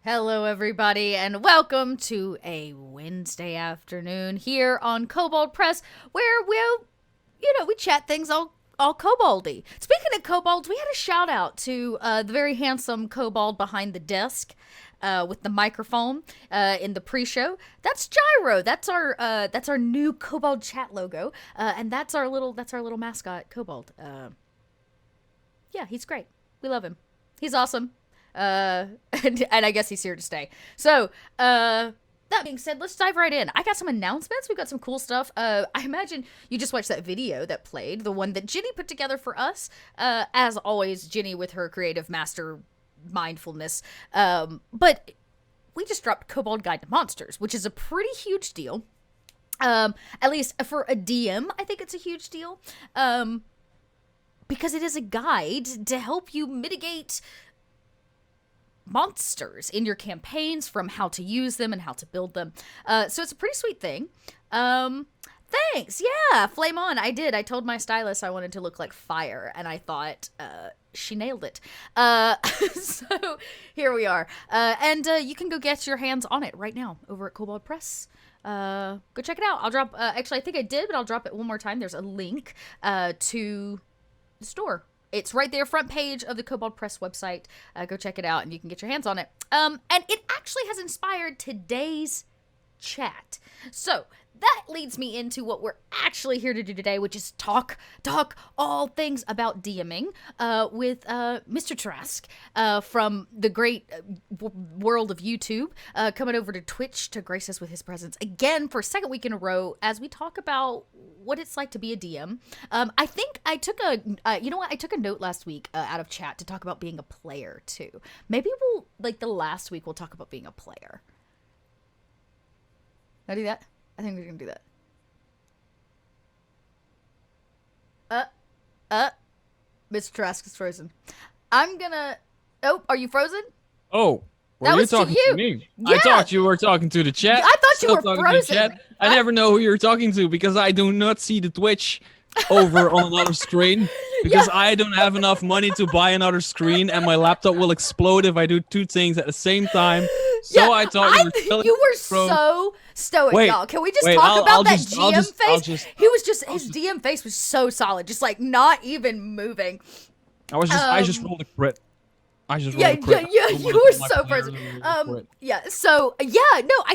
Hello, everybody, and welcome to a Wednesday afternoon here on Kobold Press, where we chat things all koboldy. Speaking of kobolds, we had a shout out to the very handsome kobold behind the desk with the microphone in the pre-show. That's Gyro. That's our new Kobold Chat logo, and that's our little mascot kobold. Yeah, he's great. We love him. He's awesome. And I guess he's here to stay. So, that being said, let's dive right in. I got some announcements. We've got some cool stuff. I imagine you just watched that video that played, the one that Ginny put together for us. As always, Ginny with her creative master mindfulness. But we just dropped Kobold Guide to Monsters, which is a pretty huge deal. At least for a DM, I think it's a huge deal. Because it is a guide to help you mitigate monsters in your campaigns, from how to use them and how to build them. So it's a pretty sweet thing. Thanks. Yeah, flame on. I did. I told my stylist I wanted to look like fire, and I thought she nailed it. So here we are. And you can go get your hands on it right now over at Kobold Press. Go check it out. I'll drop, actually, I think I did, but I'll drop it one more time. There's a link to the store. It's right there, front page of the Kobold Press website. Go check it out, and you can get your hands on it. And it actually has inspired today's chat. So that leads me into what we're actually here to do today, which is talk all things about DMing with Mr. Tarrasque from the great world of YouTube, coming over to Twitch to grace us with his presence again for a second week in a row as we talk about what it's like to be a DM. I think I took I took a note last week out of chat to talk about being a player too. Maybe the last week we'll talk about being a player. Can I do that? I think we're gonna do that. Mr. Tarrasque is frozen. I'm gonna. Oh, are you frozen? Oh, that was talking to you. To me? Yeah. I thought you were talking to the chat. I thought you were frozen. I never know who you're talking to because I do not see the Twitch over on another screen because I don't have enough money to buy another screen, and my laptop will explode if I do two things at the same time. So I thought you were so stoic, y'all. Can we just talk about that GM face? His DM face was so solid, just like not even moving. I just rolled a crit. You were so frozen. I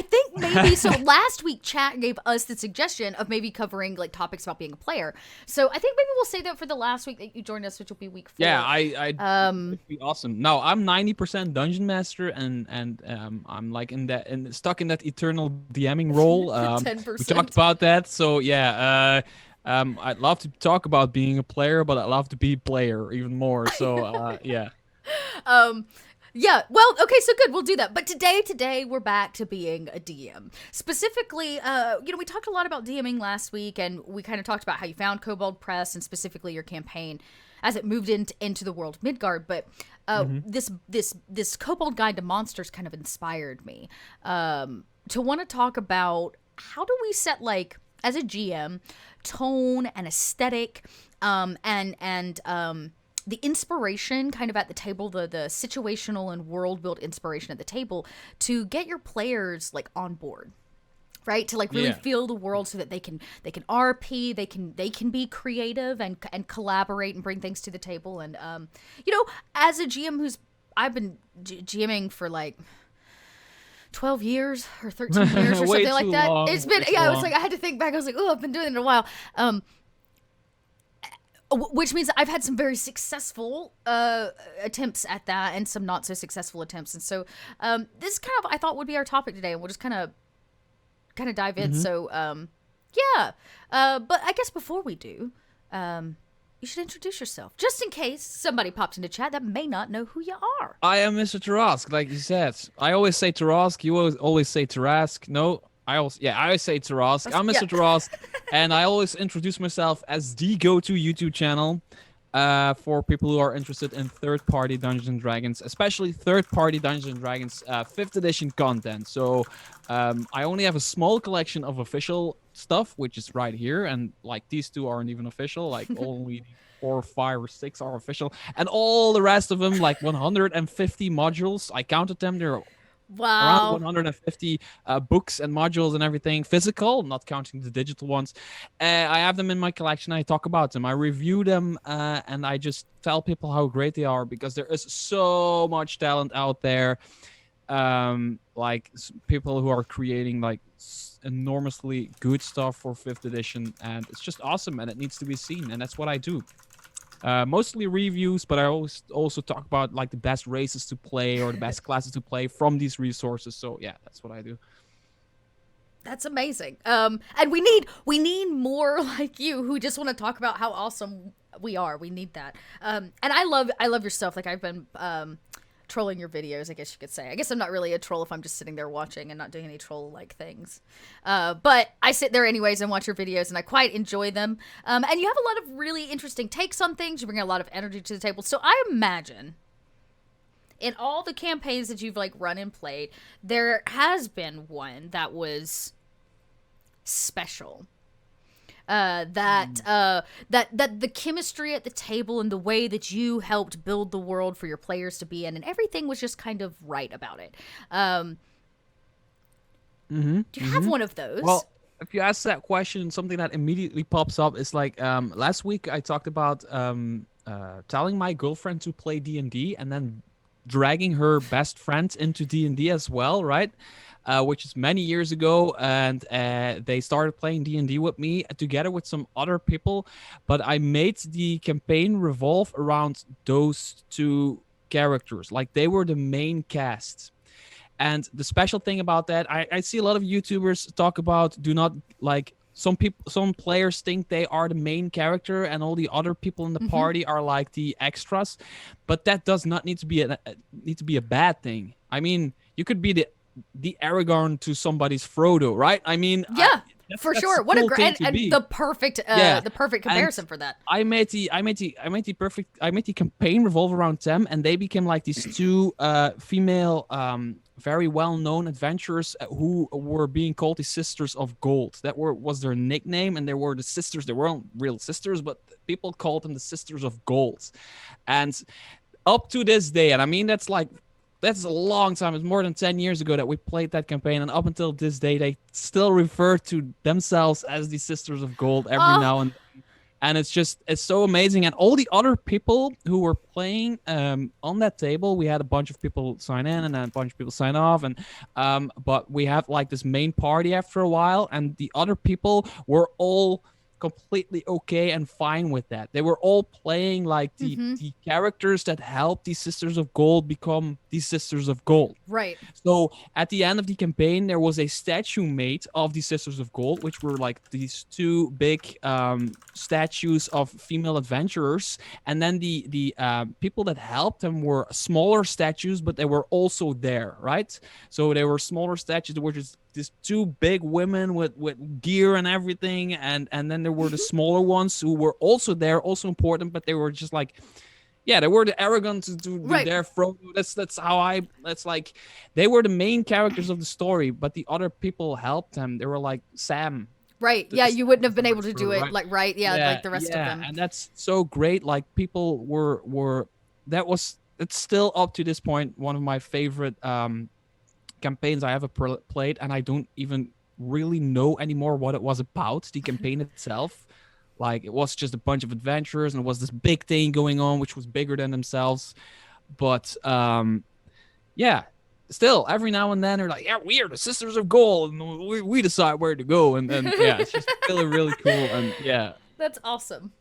think maybe so. Last week, chat gave us the suggestion of maybe covering like topics about being a player. So I think maybe we'll say that for the last week that you joined us, which will be week 4. Yeah, it'd be awesome. No, I'm 90% dungeon master, and I'm like stuck in that eternal DMing role. 10%. We talked about that, so yeah. I'd love to talk about being a player, but I'd love to be player even more. So yeah. Well, okay, so good, we'll do that. But today we're back to being a DM. Specifically, we talked a lot about DMing last week, and we kind of talked about how you found Kobold Press and specifically your campaign as it moved into the world of Midgard. But this Kobold Guide to Monsters kind of inspired me to want to talk about how do we set, like, as a GM, tone and aesthetic, and the inspiration kind of at the table, the situational and world build inspiration at the table to get your players like on board, right? To like really feel the world so that they can RP, they can be creative and collaborate and bring things to the table. And as a GM I've been GMing for like 12 years or 13 years or something like that. Long. It's been, it was like, I had to think back. I was like, oh, I've been doing it a while. Which means I've had some very successful attempts at that and some not so successful attempts. And so this kind of, I thought, would be our topic today. And we'll just kind of dive in. So, but I guess before we do, you should introduce yourself, just in case somebody pops into chat that may not know who you are. I am Mr. Tarrasque, like you said. I always say Tarrasque. You always say Tarrasque. No, I always say Tarrasque. I'm Mr. Tarrasque, and I always introduce myself as the go-to YouTube channel for people who are interested in third-party Dungeons and Dragons, especially third-party Dungeons and Dragons 5th edition content. So I only have a small collection of official stuff, which is right here, and like these two aren't even official. Like only 4, 5, or 6 are official, and all the rest of them, like 150 modules. I counted them. They're around Wow. 150 books and modules and everything physical, not counting the digital ones. I have them in my collection. I talk about them, I review them, and I just tell people how great they are, because there is so much talent out there. Like people who are creating like enormously good stuff for fifth edition, and it's just awesome, and it needs to be seen, and that's what I do. Mostly reviews, but I always also talk about like the best races to play or the best classes to play from these resources. So yeah, that's what I do. That's amazing. And we need more like you who just want to talk about how awesome we are. We need that. And I love your stuff. Like I've been trolling your videos, I guess you could say. I guess I'm not really a troll if I'm just sitting there watching and not doing any troll like things. But I sit there anyways and watch your videos, and I quite enjoy them. And you have a lot of really interesting takes on things. You bring a lot of energy to the table. So I imagine in all the campaigns that you've like run and played, there has been one that was special. That the chemistry at the table and the way that you helped build the world for your players to be in, and everything was just kind of right about it. Do you have one of those? Well, if you ask that question, something that immediately pops up is like last week I talked about telling my girlfriend to play D&D and then dragging her best friend into D&D as well, right? Which is many years ago, and they started playing D&D with me together with some other people. But I made the campaign revolve around those two characters, like they were the main cast. And the special thing about that, I see a lot of YouTubers talk about do not like some players think they are the main character and all the other people in the party are like the extras, but that does not need to be a bad thing. I mean, you could be the Aragorn to somebody's Frodo, right? I mean, yeah, for that's sure. a What a cool great thing to be. the perfect Yeah. the perfect comparison for that. I made the campaign revolve around them, and they became like these two female very well-known adventurers who were being called the Sisters of Gold. That was their nickname, and they were the sisters. They weren't real sisters, but people called them the Sisters of Gold. And up to this day, and I mean that's a long time. It's more than 10 years ago that we played that campaign, and up until this day, they still refer to themselves as the Sisters of Gold every now and then. And it's so amazing. And all the other people who were playing on that table, we had a bunch of people sign in and then a bunch of people sign off, and but we have like this main party after a while, and the other people were all completely okay and fine with that. They were all playing like the characters that helped these Sisters of Gold become these Sisters of Gold. Right. So at the end of the campaign, there was a statue made of the Sisters of Gold, which were like these two big statues of female adventurers. And then the people that helped them were smaller statues, but they were also there, right? So they were smaller statues that were just these two big women with gear and everything, and then there were the smaller ones who were also there, also important, but they were just like, yeah, they were the arrogant to do their Frodo. That's like they were the main characters of the story, but the other people helped them. They were like Sam. Right. Yeah, you wouldn't have been able to do it like like the rest of them. And that's so great. Like people were it's still up to this point one of my favorite campaigns I ever played, and I don't even really know anymore what it was about, the campaign itself. Like it was just a bunch of adventurers, and it was this big thing going on which was bigger than themselves. But yeah, still every now and then they're like, yeah, we are the Sisters of Gold, and we decide where to go, and yeah, it's just really really cool. And yeah, that's awesome.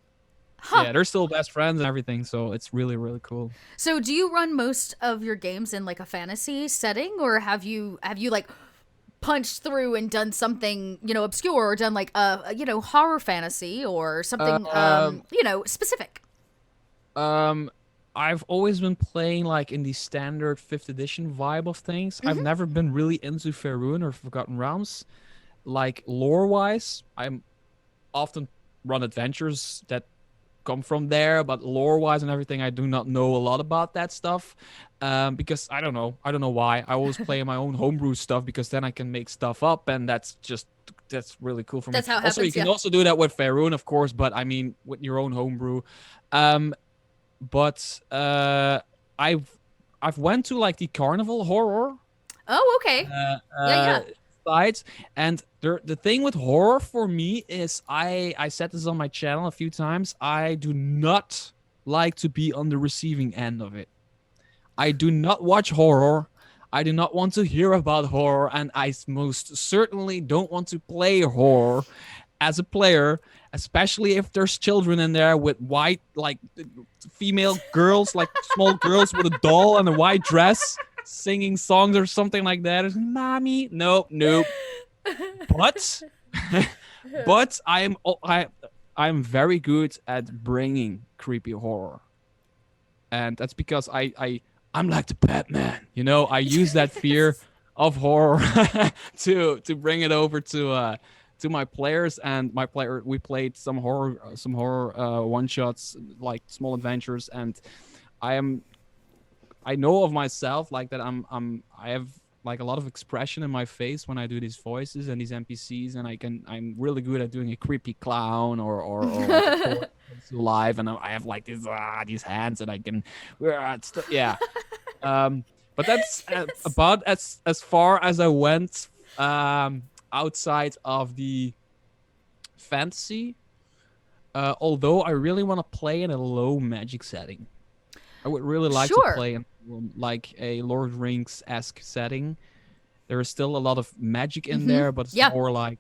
Yeah, they're still best friends and everything, so it's really really cool. So do you run most of your games in like a fantasy setting, or have you like punched through and done something, obscure, or done like horror fantasy or something specific? I've always been playing like in the standard 5th edition vibe of things. I've never been really into Faerun or Forgotten Realms. Like lore wise, I'm often run adventures that come from there, but lore wise and everything, I do not know a lot about that stuff, because I don't know why. I always play my own homebrew stuff because then I can make stuff up, and that's really cool for me. That's how it also happens, you can also do that with Faerun, of course, but I mean with your own homebrew. But I've went to like the carnival horror Oh, okay. uh, Yeah, uh, yeah. sides. And the thing with horror for me is I said this on my channel a few times. I do not like to be on the receiving end of it. I do not watch horror. I do not want to hear about horror, and I most certainly don't want to play horror as a player, especially if there's children in there with white, like female girls, like small girls with a doll and a white dress singing songs or something like that. It's, mommy, nope, nope. But, but I'm very good at bringing creepy horror, and that's because I'm like the Batman. You know, I use that fear of horror to bring it over to my players. And my player, we played some horror one shots, like small adventures, and I am I know of myself like that. I have like a lot of expression in my face when I do these voices and these NPCs, and I'm really good at doing a creepy clown or like a toy live, and I have like these hands, and I can yeah. Um, but that's Yes. about as far as I went outside of the fantasy. Although I really want to play in a low magic setting. I would really like to Sure. play in like a Lord of the Rings esque setting. There is still a lot of magic in Mm-hmm. there, but it's Yeah. more like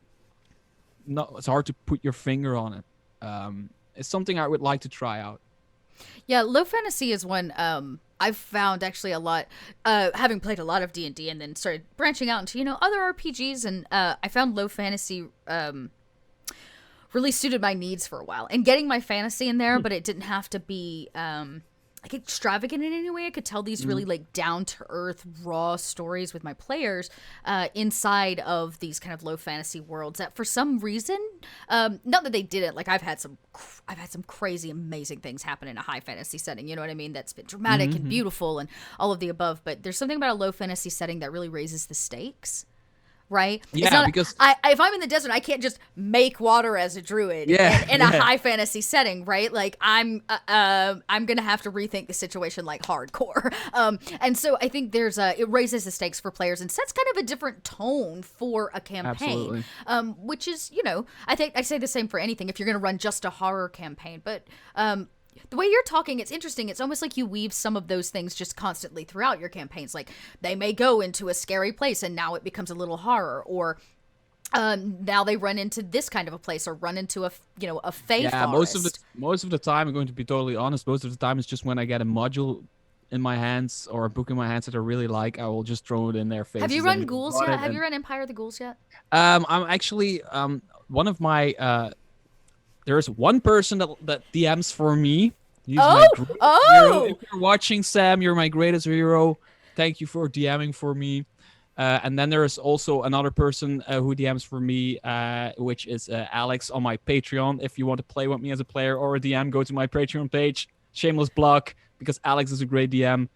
no. It's hard to put your finger on it. It's something I would like to try out. Yeah, low fantasy is one I've found actually a lot having played a lot of D&D and then started branching out into, other RPGs, and I found low fantasy really suited my needs for a while. And getting my fantasy in there, but it didn't have to be like extravagant in any way. I could tell these really Mhm. like down to earth, raw stories with my players inside of these kind of low fantasy worlds that for some reason, not that they didn't. Like I've had some crazy, amazing things happen in a high fantasy setting. You know what I mean? That's been dramatic and Mhm. beautiful and all of the above. But there's something about a low fantasy setting that really raises the stakes, right? It's Yeah, not. because If I'm in the desert, I can't just make water as a druid yeah, in a yeah, high fantasy setting, right? Like I'm gonna have to rethink the situation like hardcore. And so I think it raises the stakes for players and sets kind of a different tone for a campaign. absolutely. Which is, I think I say the same for anything if you're gonna run just a horror campaign, but the way you're talking, it's interesting. It's almost like you weave some of those things just constantly throughout your campaigns. Like they may go into a scary place and now it becomes a little horror, or now they run into this kind of a place or run into a fey Yeah, forest. most of the time, I'm going to be totally honest. Most of the time, it's just when I get a module in my hands or a book in my hands that I really like, I will just throw it in their Have you faces and run just ghouls run yet? it. Have And you run Empire of the Ghouls yet? I'm actually one of my there's one person that DMs for me. He's my Oh, greatest hero. If oh. you're watching, Sam, you're my greatest hero. Thank you for DMing for me. And then there is also another person who DMs for me, which is Alex on my Patreon. If you want to play with me as a player or a DM, go to my Patreon page. Shameless plug, because Alex is a great DM.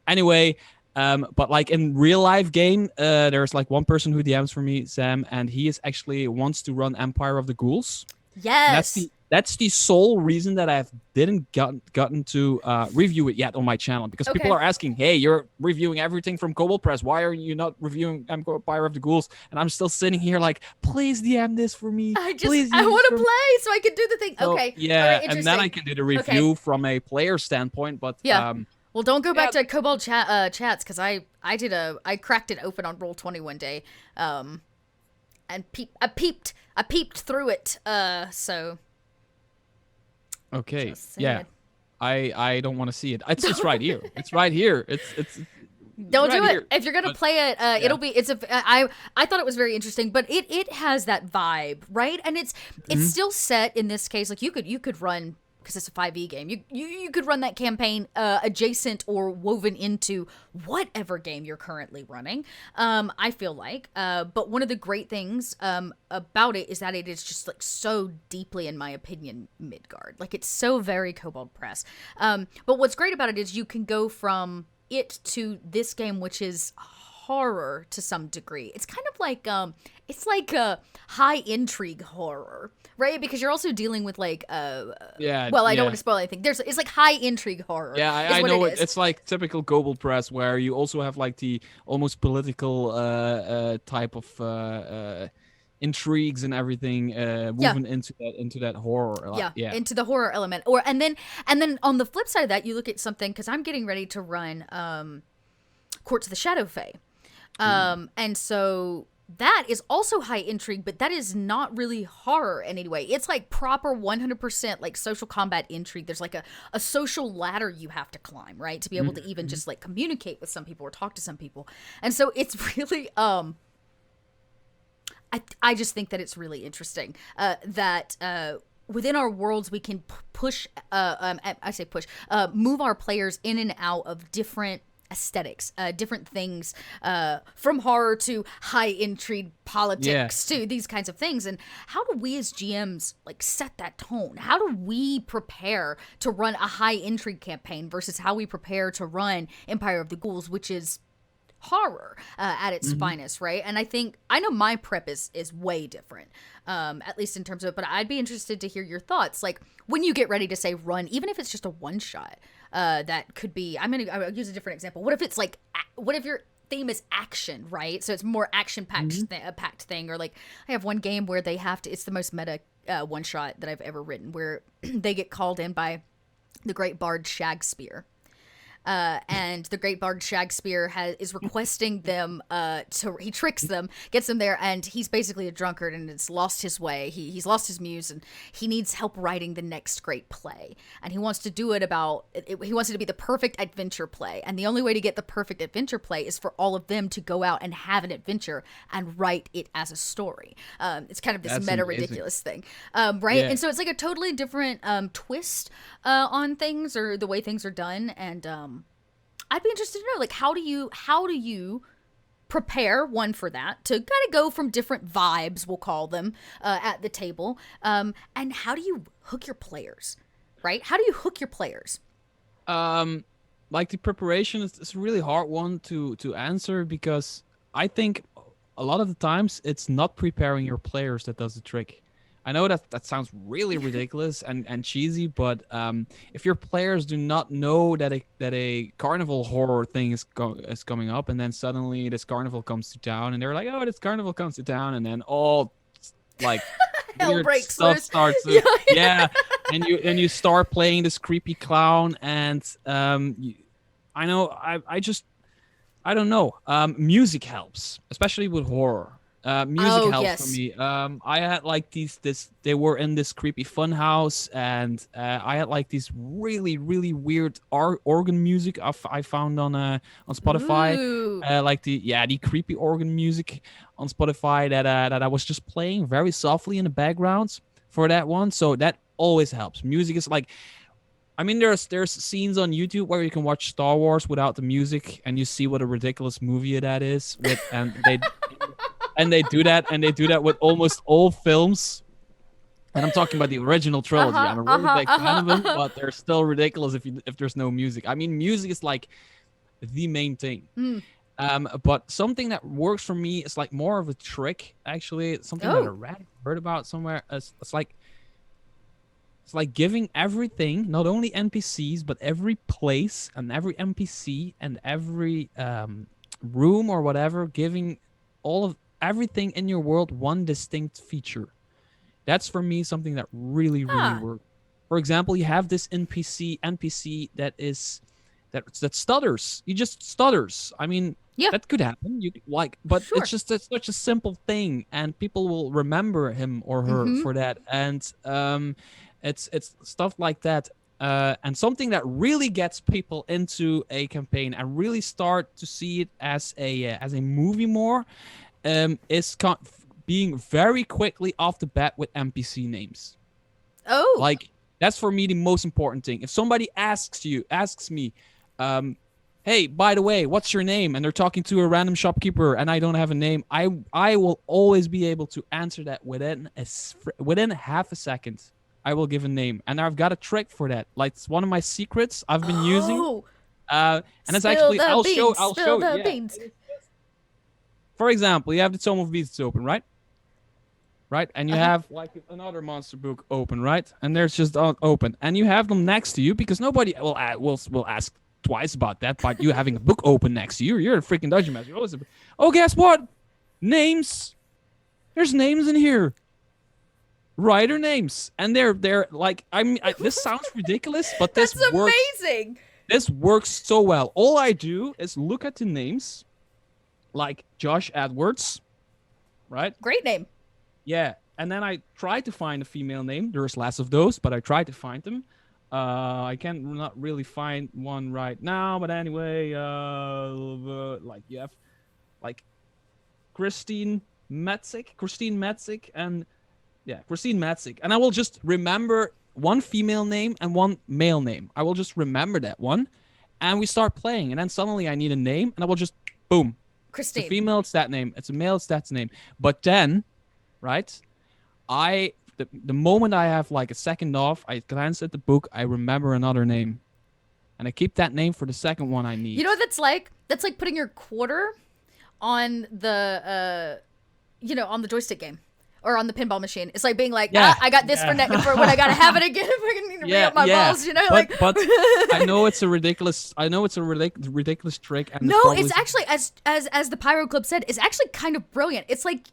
Anyway, but like in real life game, there's like one person who DMs for me, Sam, and he is actually wants to run Empire of the Ghouls, and Yes. that's the sole reason that I didn't gotten to review it yet on my channel, because people Okay. are asking, "Hey, you're reviewing everything from Kobold Press. Why are you not reviewing Empire of the Ghouls?" And I'm still sitting here like, "Please DM this for me. Please I use this want to for me." play so I can do the thing. So Okay. All right. yeah, and then I Interesting. can do the Okay. review from a player standpoint. But Yeah. Well, don't go yeah, back to Chats because I cracked it open on Roll 20 one day, and I peeped through it. So okay, just yeah. saying. I don't want to see it. It's right here. It's right here. It's Don't right do it. here. If you're gonna But play it, yeah. I thought it was very interesting, but it has that vibe, right? And it's Mhm. still set in this case. Like you could run, because it's a 5e game. You could run that campaign adjacent or woven into whatever game you're currently running. I feel like, but one of the great things about it is that it is just like so deeply, in my opinion, Midgard. Like it's so very Kobold Press. But what's great about it is you can go from it to this game, which is horror to some degree. It's kind of like it's like a high intrigue horror, right? Because you're also dealing with like Yeah, well, I don't yeah. want to spoil anything. It's like high intrigue horror. Yeah, Is I what know it is. it's like typical Kobold Press, where you also have like the almost political type of intrigues and everything Yeah. woven into that horror. Yeah, Yeah. into the horror element. Or and then on the flip side of that, you look at something, because I'm getting ready to run Courts of the Shadow Fae. And so that is also high intrigue, but that is not really horror in any way. It's like proper 100% like social combat intrigue. There's like a social ladder you have to climb, right? To be able to even just like communicate with some people or talk to some people. And so it's really I just think that it's really interesting that within our worlds we can push I say push move our players in and out of different aesthetics, different things, from horror to high intrigue politics to these kinds of things. And how do we as GMs like set that tone? How do we prepare to run a high intrigue campaign versus how we prepare to run Empire of the Ghouls, which is horror at its finest, right? And I know my prep is way different, at least in terms of, but I'd be interested to hear your thoughts, like when you get ready to say run, even if it's just a one shot, that could be, I'll use a different example. What if it's like, what if your theme is action, right? So it's more action packed thing, or like I have one game where they have to, it's the most meta one shot that I've ever written, where they get called in by the great bard Shakespeare. And the great bard Shakespeare is requesting them he tricks them, gets them there, and he's basically a drunkard and has lost his way. He's lost his muse, and he needs help writing the next great play. And he wants to do it he wants it to be the perfect adventure play. And the only way to get the perfect adventure play is for all of them to go out and have an adventure and write it as a story. It's kind of this meta ridiculous thing, right? Yeah. And so it's like a totally different twist on things, or the way things are done. And I'd be interested to know, like, how do you prepare one for that, to kind of go from different vibes, we'll call them, at the table, and how do you hook your players, right? How do you hook your players? Like the preparation is a really hard one to answer, because I think a lot of the times it's not preparing your players that does the trick. I know that sounds really ridiculous and cheesy, but if your players do not know that a carnival horror thing is coming up, and then suddenly this carnival comes to town, and they're like, oh, this carnival comes to town, and then all like weird stuff starts. Yeah, and you start playing this creepy clown, and I know I don't know. Music helps, especially with horror. Music helps for me. I had like they were in this creepy fun house, and I had like these really weird organ music I found on Spotify. Like the creepy organ music on Spotify that I was just playing very softly in the background for that one. So that always helps. Music is like, I mean, there's scenes on YouTube where you can watch Star Wars without the music, and you see what a ridiculous movie that is. And they do that with almost all films. And I'm talking about the original trilogy. I'm a really big fan of them, but they're still ridiculous if there's no music. I mean, music is like the main thing. But something that works for me is like more of a trick, actually. It's something that I heard about somewhere. It's like giving everything, not only NPCs, but every place and every NPC and every room or whatever, giving everything in your world one distinct feature. That's for me something that really works. For example, you have this NPC that stutters. He just stutters. I mean, that could happen. It's just such a simple thing, and people will remember him or her for that. And it's stuff like that. And something that really gets people into a campaign and really start to see it as a movie more. Is being very quickly off the bat with NPC names. Like, that's for me the most important thing. If somebody asks me, hey, by the way, what's your name? And they're talking to a random shopkeeper and I don't have a name, I will always be able to answer that within half a second. I will give a name, and I've got a trick for that. Like, it's one of my secrets I've been using. And it's actually I'll show. for example, you have the Tome of Beasts open, right? Right, and you Uh-huh. have like another monster book open, right? And there's just open, and you have them next to you because nobody will ask twice about that. But you having a book open next to you, you're a freaking dungeon master. You always have, oh, guess what? Names. There's names in here. Writer names, and they're like this sounds ridiculous, but this That's works. amazing. This works so well. All I do is look at the names, like Josh Edwards, right? Great name. Yeah, and then I try to find a female name. There's less of those, but I try to find them. I can't not really find one right now, but anyway, like you have like Christine Metzik, and yeah, Christine Metzik, and I will just remember one female name and one male name. I will just remember that one, and we start playing, and then suddenly I need a name, and I will just boom. Christine. It's a female, it's that name. It's a male, it's that name. But then, right, the moment I have like a second off, I glance at the book, I remember another name, and I keep that name for the second one I need. You know what that's like? That's like putting your quarter on the on the joystick game. Or on the pinball machine. It's like being like, I got this for when I gotta have it again. If I can need to re-up my balls, But I know it's a ridiculous trick. And no, it's actually as the Pyro Club said, it's actually kind of brilliant. It's like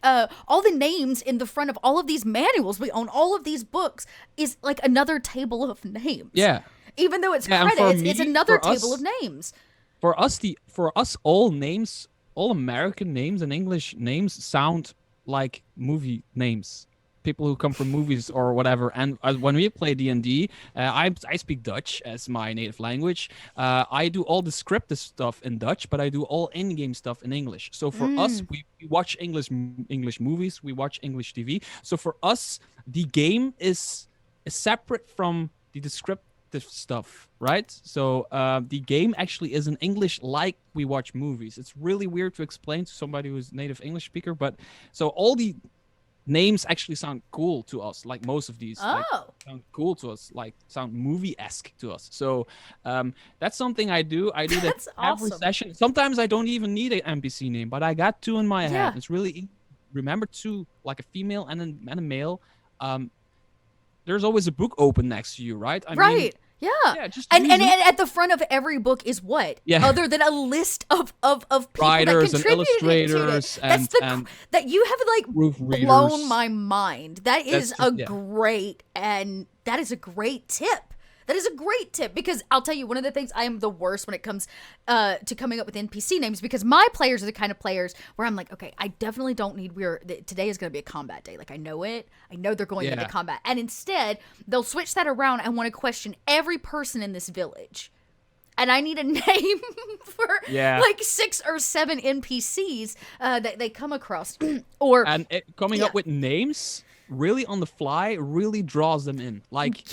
all the names in the front of all of these manuals we own, all of these books is like another table of names. Yeah. Even though it's credits, it's another table of names. For us, all names, all American names and English names sound like movie names, people who come from movies or whatever. And when we play D&D, I speak Dutch as my native language. I do all the scripted stuff in Dutch, but I do all in-game stuff in English. So for us, we watch English movies, we watch English TV. So for us, the game is separate from the descriptive stuff, right? So the game actually is in English like we watch movies. It's really weird to explain to somebody who's native English speaker, but so all the names actually sound cool to us, like most of these sound cool to us, like sound movie-esque to us. So that's something I do that every session. Sometimes I don't even need an NPC name, but I got two in my head. It's really remember two, like a female and a male. There's always a book open next to you, right? I mean, yeah. And at the front of every book is what? Yeah. Other than a list of people writers that and illustrators and that you have like blown my mind. That is a great tip. That is a great tip, because I'll tell you, one of the things I am the worst when it comes to coming up with NPC names, because my players are the kind of players where I'm like, okay, I definitely don't need today is going to be a combat day. Like, I know it. I know they're going into combat. And instead, they'll switch that around and want to question every person in this village. And I need a name for like 6 or 7 NPCs that they come across. Coming up with names really on the fly really draws them in, like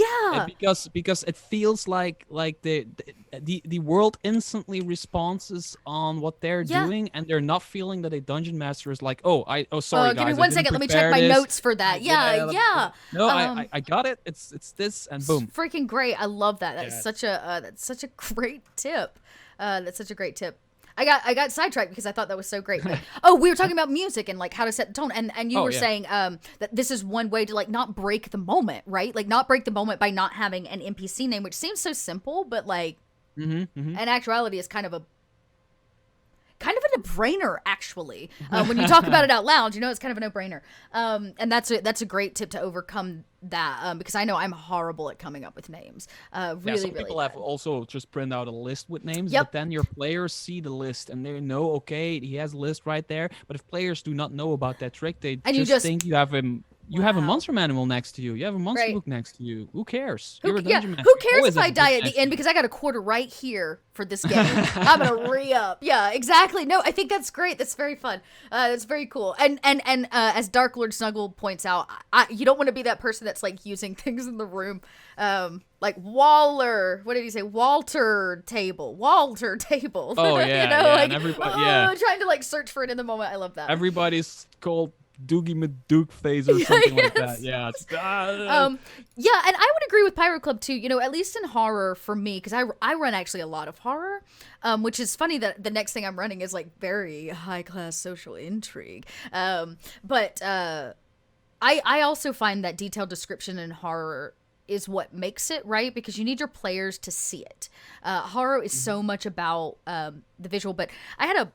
because it feels like the world instantly responds on what they're doing, and they're not feeling that a dungeon master is like, sorry guys, give me 1 second, let me check my notes for that. No, I got it, it's this, and boom. It's freaking great. I love that. That's such a great tip. That's such a great tip. I got sidetracked because I thought that was so great. But, we were talking about music and like how to set the tone, and you were saying that this is one way to like not break the moment, right? Like not break the moment by not having an NPC name, which seems so simple, but like in actuality is kind of a no-brainer, actually. When you talk about it out loud, it's kind of a no-brainer. And that's a great tip to overcome that, because I know I'm horrible at coming up with names. Some people have also just print out a list with names, but then your players see the list and they know, okay, he has a list right there. But if players do not know about that trick, they just think you have him. You have a monster manual next to you. You have a monster book next to you. Who cares? You're a dungeon master. Who cares if I die at the end, because I got a quarter right here for this game. I'm gonna re-up. Yeah, exactly. No, I think that's great. That's very fun. That's very cool. And as Dark Lord Snuggle points out, you don't want to be that person that's like using things in the room, like Waller. What did he say? Walter table. Oh yeah, and everybody, trying to like search for it in the moment. I love that. Everybody's called Doogie Madook face or something like that. Yes. Yeah. Yeah, and I would agree with Pirate Club too. You know, at least in horror for me, because I run actually a lot of horror, which is funny that the next thing I'm running is like very high class social intrigue. But I also find that detailed description in horror is what makes it, right, because you need your players to see it. Horror is so much about the visual, but I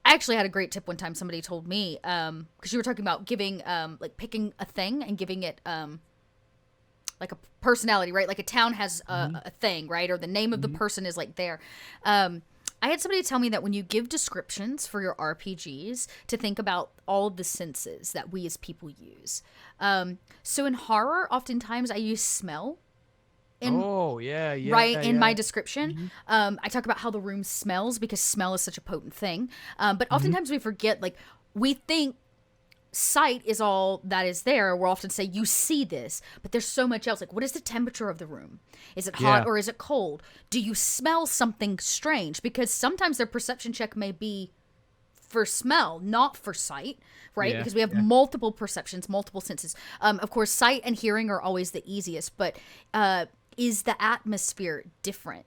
actually had a great tip one time. Somebody told me, because you were talking about giving, like picking a thing and giving it, like a personality, right? Like a town has a thing, right? Or the name of the person is like there. I had somebody tell me that when you give descriptions for your RPGs, to think about all of the senses that we as people use. So in horror, oftentimes I use smell. In my description. I talk about how the room smells because smell is such a potent thing. But oftentimes we forget, like, we think sight is all that is there. We'll often say, you see this, but there's so much else. Like, what is the temperature of the room? Is it hot or is it cold? Do you smell something strange? Because sometimes their perception check may be for smell, not for sight, right? Because we have multiple perceptions, multiple senses. Of course, sight and hearing are always the easiest, but is the atmosphere different?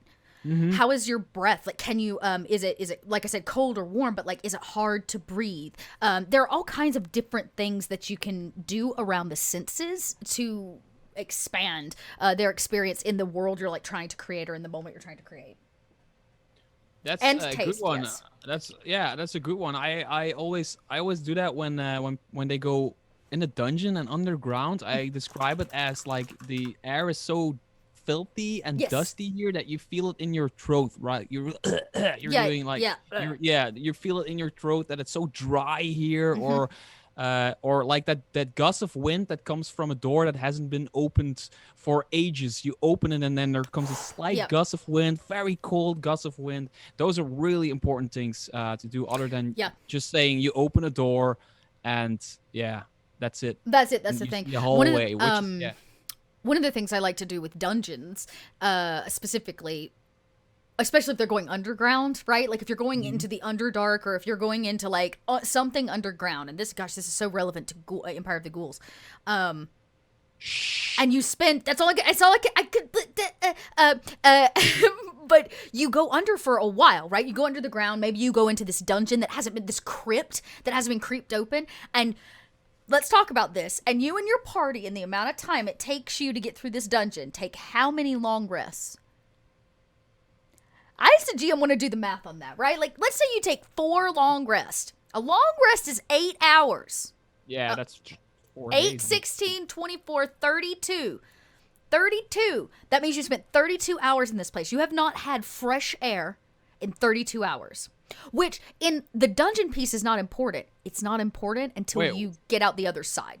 How is your breath? Like, can you, is it, like I said, cold or warm, but like, is it hard to breathe? There are all kinds of different things that you can do around the senses to expand their experience in the world you're like trying to create or in the moment you're trying to create. That's and a taste, good one. yes. That's a good one. I always do that when they go in the dungeon and underground. I describe it as like the air is so filthy and dusty here that you feel it in your throat, right? You're doing like you feel it in your throat that it's so dry here, or like that gust of wind that comes from a door that hasn't been opened for ages. You open it and then there comes a slight gust of wind, very cold gust of wind. Those are really important things to do, other than just saying you open a door and that's it. That's the thing. The hallway, one of the things I like to do with dungeons, specifically, especially if they're going underground, right? Like if you're going into the Underdark, or if you're going into like something underground, and this is so relevant to Empire of the Ghouls. And you spend, that's all I could, but you go under for a while, right? You go under the ground. Maybe you go into this dungeon that hasn't been, this crypt that hasn't been creeped open, and let's talk about this. And you and your party, and the amount of time it takes you to get through this dungeon, take how many long rests? I as a GM want to do the math on that, right? Like, let's say you take 4 long rests. A long rest is 8 hours. Yeah, that's 4 8, days. 16, 24, 32. 32. That means you spent 32 hours in this place. You have not had fresh air in 32 hours. Which, in the dungeon piece, is not important. It's not important until you get out the other side.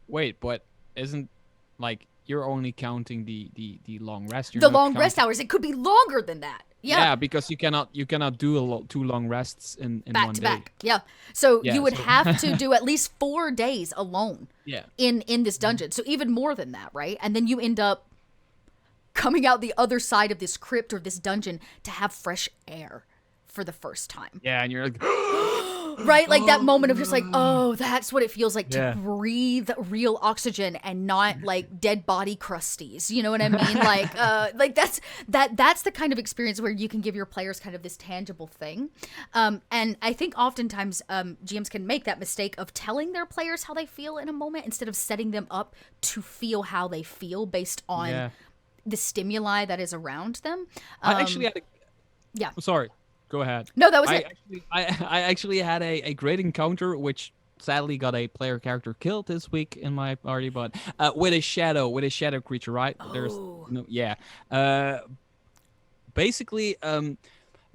Wait, but isn't, like, you're only counting the long rest? The long rest hours. It could be longer than that. Yeah, because you cannot do 2 long rests in back one to day. back. Yeah, so you would have to do at least 4 days alone. Yeah. In this dungeon. So even more than that, right? And then you end up coming out the other side of this crypt or this dungeon to have fresh air for the first time. Yeah, and you're like, right? Like that moment of just like, oh, that's what it feels like to breathe real oxygen and not like dead body crusties. You know what I mean? Like that's the kind of experience where you can give your players kind of this tangible thing. And I think oftentimes GMs can make that mistake of telling their players how they feel in a moment instead of setting them up to feel how they feel based on the stimuli that is around them. I actually had sorry. Go ahead. No, that was it. I actually had a great encounter, which sadly got a player character killed this week in my party, but with a shadow creature, right? Oh. Basically,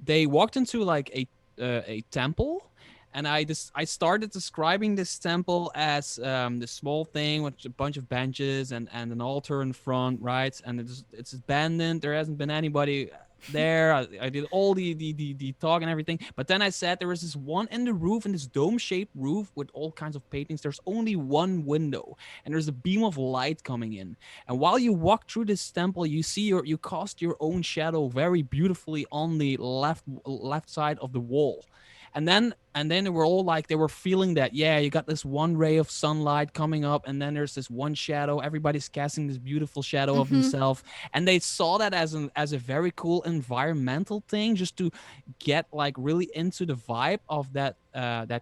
they walked into like a temple, and I started describing this temple as this small thing with a bunch of benches and an altar in front, right? And it's abandoned. There hasn't been anybody there. I did all the talk and everything, but then I said there was this one in the roof, in this dome-shaped roof with all kinds of paintings. There's only one window, and there's a beam of light coming in. And while you walk through this temple, you you cast your own shadow very beautifully on the left side of the wall. And then they were all like, they were feeling that, yeah, you got this one ray of sunlight coming up, and then there's this one shadow. Everybody's casting this beautiful shadow of themselves, and they saw that as a very cool environmental thing, just to get like really into the vibe of that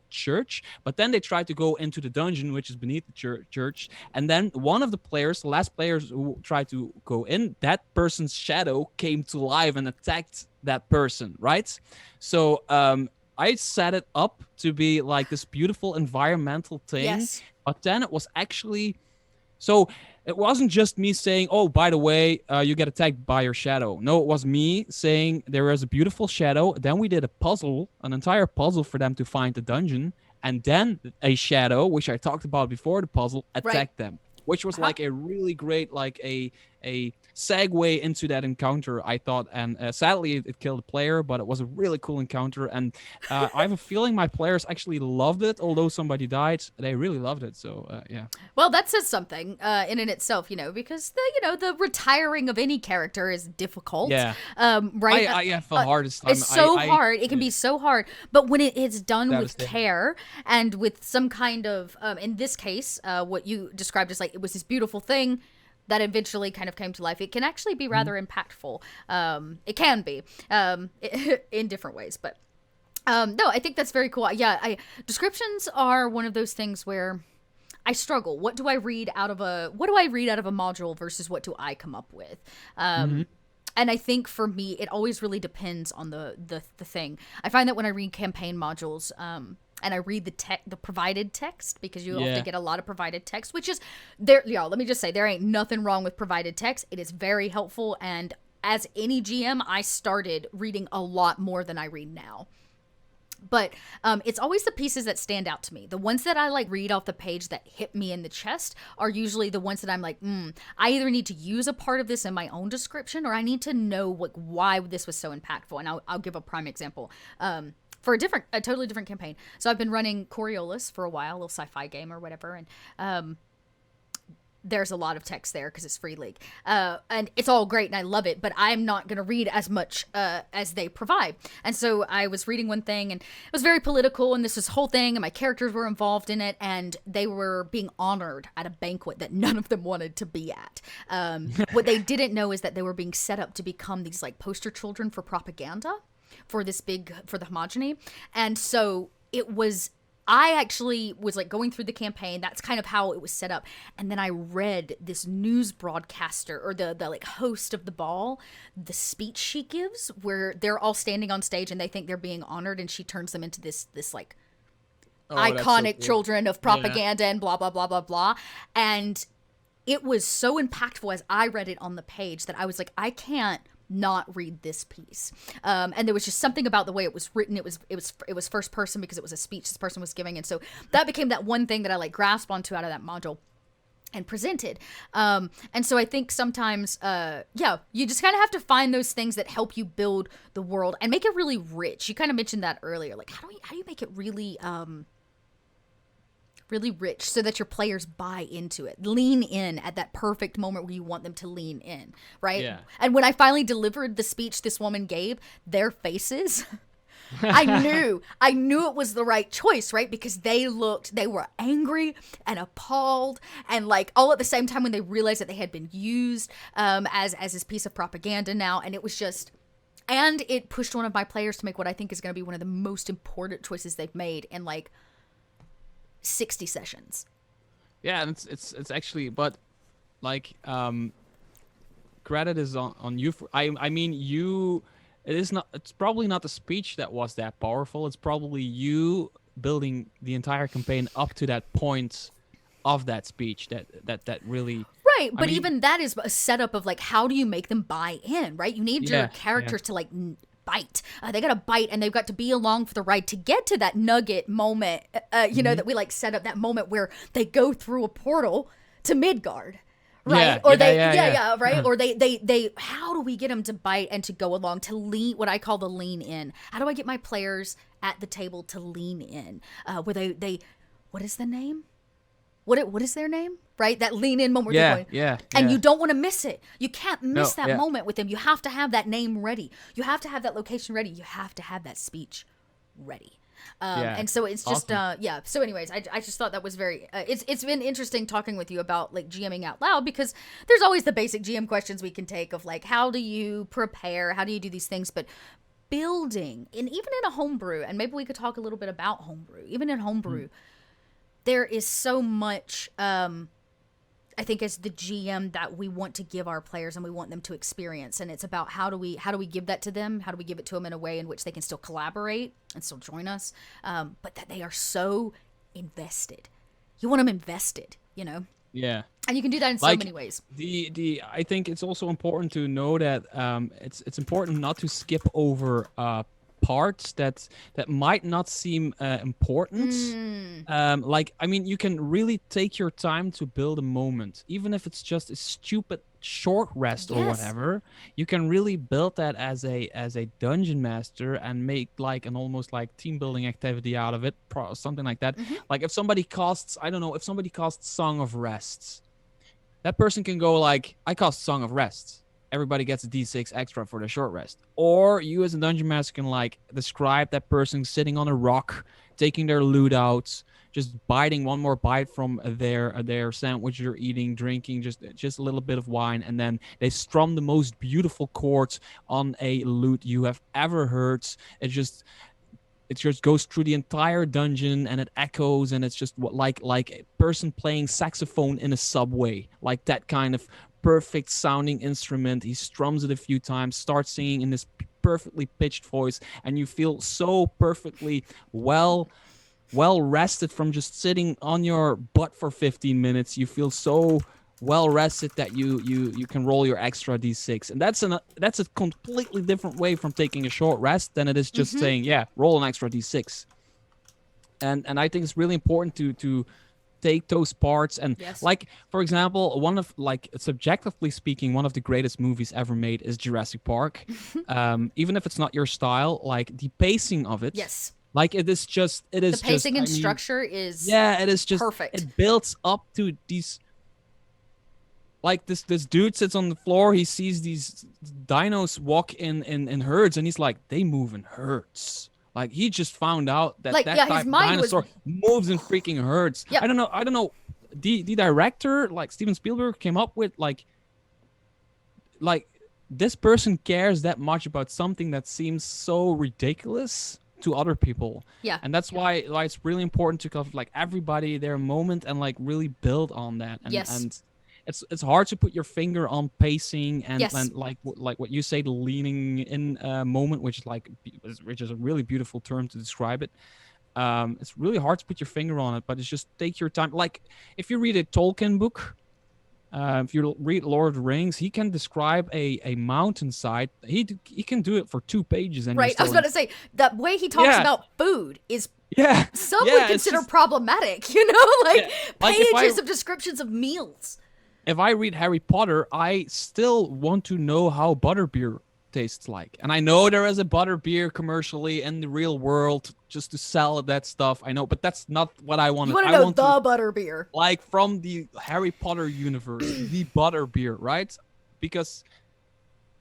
church. But then they tried to go into the dungeon, which is beneath the church, and then one of the players, the last players who tried to go in, that person's shadow came to life and attacked that person, right? So I set it up to be like this beautiful environmental thing. Yes. But then it was actually, so it wasn't just me saying, oh, by the way, you get attacked by your shadow. No, it was me saying there is a beautiful shadow. Then we did a puzzle, an entire puzzle for them to find the dungeon. And then a shadow, which I talked about before the puzzle, attacked them, which was like a really great, like a segue into that encounter, I thought. And sadly, it killed the player, but it was a really cool encounter. And I have a feeling my players actually loved it, although somebody died. They really loved it. So yeah. Well, that says something in and itself, because the retiring of any character is difficult. Yeah. Right. I have the hardest time. It's so hard. It can be so hard. But when it's done with care and with some kind of, in this case, what you described as like, it was this beautiful thing that eventually kind of came to life, it can actually be rather impactful. It can be in different ways, but no, I think that's very cool. Yeah, descriptions are one of those things where I struggle. What do I read out of a module versus what do I come up with? And I think for me, it always really depends on the thing. I find that when I read campaign modules, and I read the provided text, because you often get a lot of provided text, which is there. Y'all, let me just say, there ain't nothing wrong with provided text. It is very helpful. And as any GM, I started reading a lot more than I read now. But it's always the pieces that stand out to me. The ones that I like read off the page that hit me in the chest are usually the ones that I'm like, I either need to use a part of this in my own description, or I need to know why this was so impactful. And I'll give a prime example. For a totally different campaign. So I've been running Coriolis for a while, a little sci-fi game or whatever, and there's a lot of text there because it's free league. And it's all great and I love it, but I'm not going to read as much as they provide. And so I was reading one thing, and it was very political, and this whole thing, and my characters were involved in it, and they were being honored at a banquet that none of them wanted to be at. What they didn't know is that they were being set up to become these like poster children for propaganda for the homogeny. And so I actually was like going through the campaign. That's kind of how it was set up. And then I read this news broadcaster, or the like host of the ball, the speech she gives, where they're all standing on stage and they think they're being honored, and she turns them into this like iconic children of propaganda and blah blah blah blah blah. And it was so impactful as I read it on the page that I was like, I can't not read this piece. And there was just something about the way it was written. It was first person because it was a speech this person was giving. And so that became that one thing that I like grasped onto out of that module and presented. And so I think sometimes, you just kind of have to find those things that help you build the world and make it really rich. You kind of mentioned that earlier. Like, how do you make it really, really rich so that your players buy into it, lean in at that perfect moment where you want them to lean in, right? Yeah. And when I finally delivered the speech this woman gave, their faces, I knew it was the right choice, right? Because they were angry and appalled, and like all at the same time when they realized that they had been used as this piece of propaganda now. And it was just, and it pushed one of my players to make what I think is going to be one of the most important choices they've made in like 60 sessions. Yeah, and it's actually, but like credit is on you for, I mean, it's probably not the speech that was that powerful. It's probably you building the entire campaign up to that point of that speech that really, right. But even that is a setup of like, how do you make them buy in, right? You need your characters to like bite. They got to bite, and they've got to be along for the ride to get to that nugget moment, that we like set up, that moment where they go through a portal to Midgard, right? Right? Or they how do we get them to bite and to go along, to lean, what I call the lean in? How do I get my players at the table to lean in? Where they what is the name? What is their name? Right? That lean in moment where they're going. And you don't want to miss it. You can't miss that moment with them. You have to have that name ready. You have to have that location ready. You have to have that speech ready. Yeah. And so it's just Awesome. yeah. So anyways, I just thought that was very it's been interesting talking with you about like GMing out loud, because there's always the basic GM questions we can take of like, how do you prepare, how do you do these things, but building, and even in a homebrew, and maybe we could talk a little bit about homebrew, even in homebrew, there is so much I think as the GM that we want to give our players and we want them to experience, and it's about how do we give that to them, how do we give it to them in a way in which they can still collaborate and still join us, but that they are so invested. You want them invested, you know. Yeah. And you can do that in so Like many ways. the I think it's also important to know that it's important not to skip over parts that might not seem important. Like, I mean, you can really take your time to build a moment, even if it's just a stupid short rest or Yes. whatever. You can really build that as a dungeon master and make like an almost like team building activity out of it, something like that. Like if somebody casts, I don't know, if somebody casts Song of Rests, that person can go like, I cast Song of Rest. Everybody gets a d6 extra for the short rest. Or you as a dungeon master can like describe that person sitting on a rock, taking their loot out, just biting one more bite from their sandwich you're eating, drinking just a little bit of wine, and then they strum the most beautiful chords on a lute you have ever heard. It just goes through the entire dungeon and it echoes, and it's just like a person playing saxophone in a subway, like that kind of perfect sounding instrument. He strums it a few times, starts singing in this perfectly pitched voice, and you feel so perfectly well rested from just sitting on your butt for 15 minutes. You feel so well rested that you can roll your extra d6, and that's a completely different way from taking a short rest than it is just saying, yeah, roll an extra d6. And I think it's really important to take those parts and Yes. like, for example, one of, like, subjectively speaking, one of the greatest movies ever made is Jurassic Park. Even if it's not your style, like the pacing of it, Yes. like it is The pacing just, and I mean, structure is yeah, it is just perfect. It builds up to these, like this dude sits on the floor, he sees these dinos walk in herds, and he's like, they move in herds. Like he just found out that Like, that yeah, his type of mind was- dinosaur moves in freaking herds. Yep. I don't know. The director, like Steven Spielberg, came up with like this person cares that much about something that seems so ridiculous to other people. Yeah. And that's why it's really important to kind of like everybody their moment and like really build on that. And Yes. and it's hard to put your finger on pacing and, Yes. and like what you say, the leaning in moment, which is a really beautiful term to describe it. It's really hard to put your finger on it, but it's just take your time. Like if you read a Tolkien book, if you read Lord of the Rings, he can describe a mountainside. He can do it for 2 pages. And Right. I was about to say, the way he talks Yeah. about food is yeah, some yeah, would it's consider just- problematic, you know? Like, Yeah. Like, if pages I- of descriptions of meals. If I read Harry Potter, I still want to know how butterbeer tastes like. And I know there is a butterbeer commercially in the real world just to sell that stuff. I know, but that's not what I want. You want I to know want the to, butterbeer. like, from the Harry Potter universe, the butterbeer, right? Because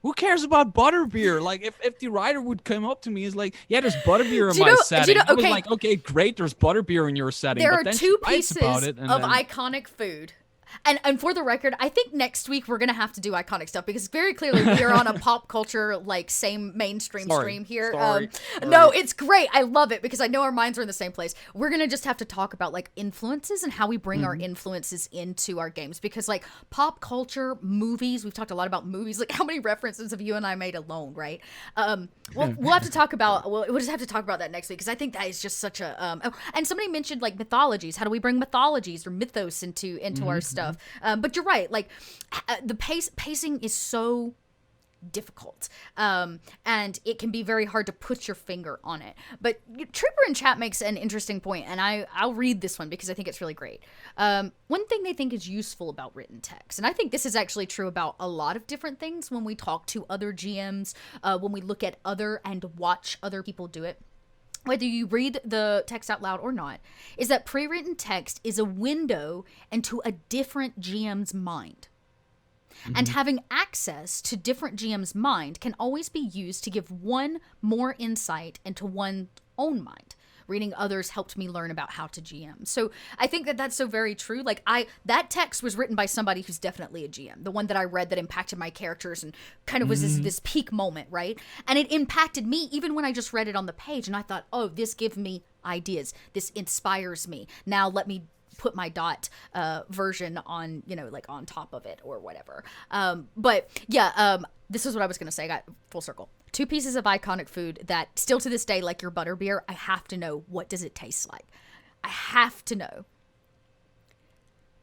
who cares about butterbeer? Like, if the writer would come up to me, he's like, yeah, there's butterbeer in Do you my know- do setting. you know- I was okay. like, okay, great, there's butterbeer in your setting. There but are then 2 she writes pieces about it, and of then, iconic food. And for the record, I think next week we're gonna have to do iconic stuff, because very clearly we are on a pop culture, like, same mainstream Sorry. stream here. Sorry. No, it's great. I love it because I know our minds are in the same place. We're gonna just have to talk about like influences and how we bring our influences into our games, because like pop culture, movies. We've talked a lot about movies. Like, how many references have you and I made alone, right? We'll have to talk about. We'll just have to talk about that next week, because I think that is just such a. Oh, and somebody mentioned like mythologies. How do we bring mythologies or mythos into our stuff? But you're right. Like the pacing is so difficult, and it can be very hard to put your finger on it. But Trooper in chat makes an interesting point, and I'll read this one because I think it's really great. One thing they think is useful about written text, and I think this is actually true about a lot of different things when we talk to other GMs, when we look at other and watch other people do it, whether you read the text out loud or not, is that pre-written text is a window into a different GM's mind. And having access to different GM's mind can always be used to give one more insight into one's own mind, reading others helped me learn about how to GM. So I think that that's so very true. Like that text was written by somebody who's definitely a GM. The one that I read that impacted my characters and kind of was this peak moment, right? And it impacted me even when I just read it on the page and I thought, oh, this gives me ideas. This inspires me. Now let me put my dot version on, like on top of it or whatever. But yeah, this is what I was going to say. I got full circle. 2 pieces of iconic food that still to this day, like your butterbeer, I have to know, what does it taste like? I have to know.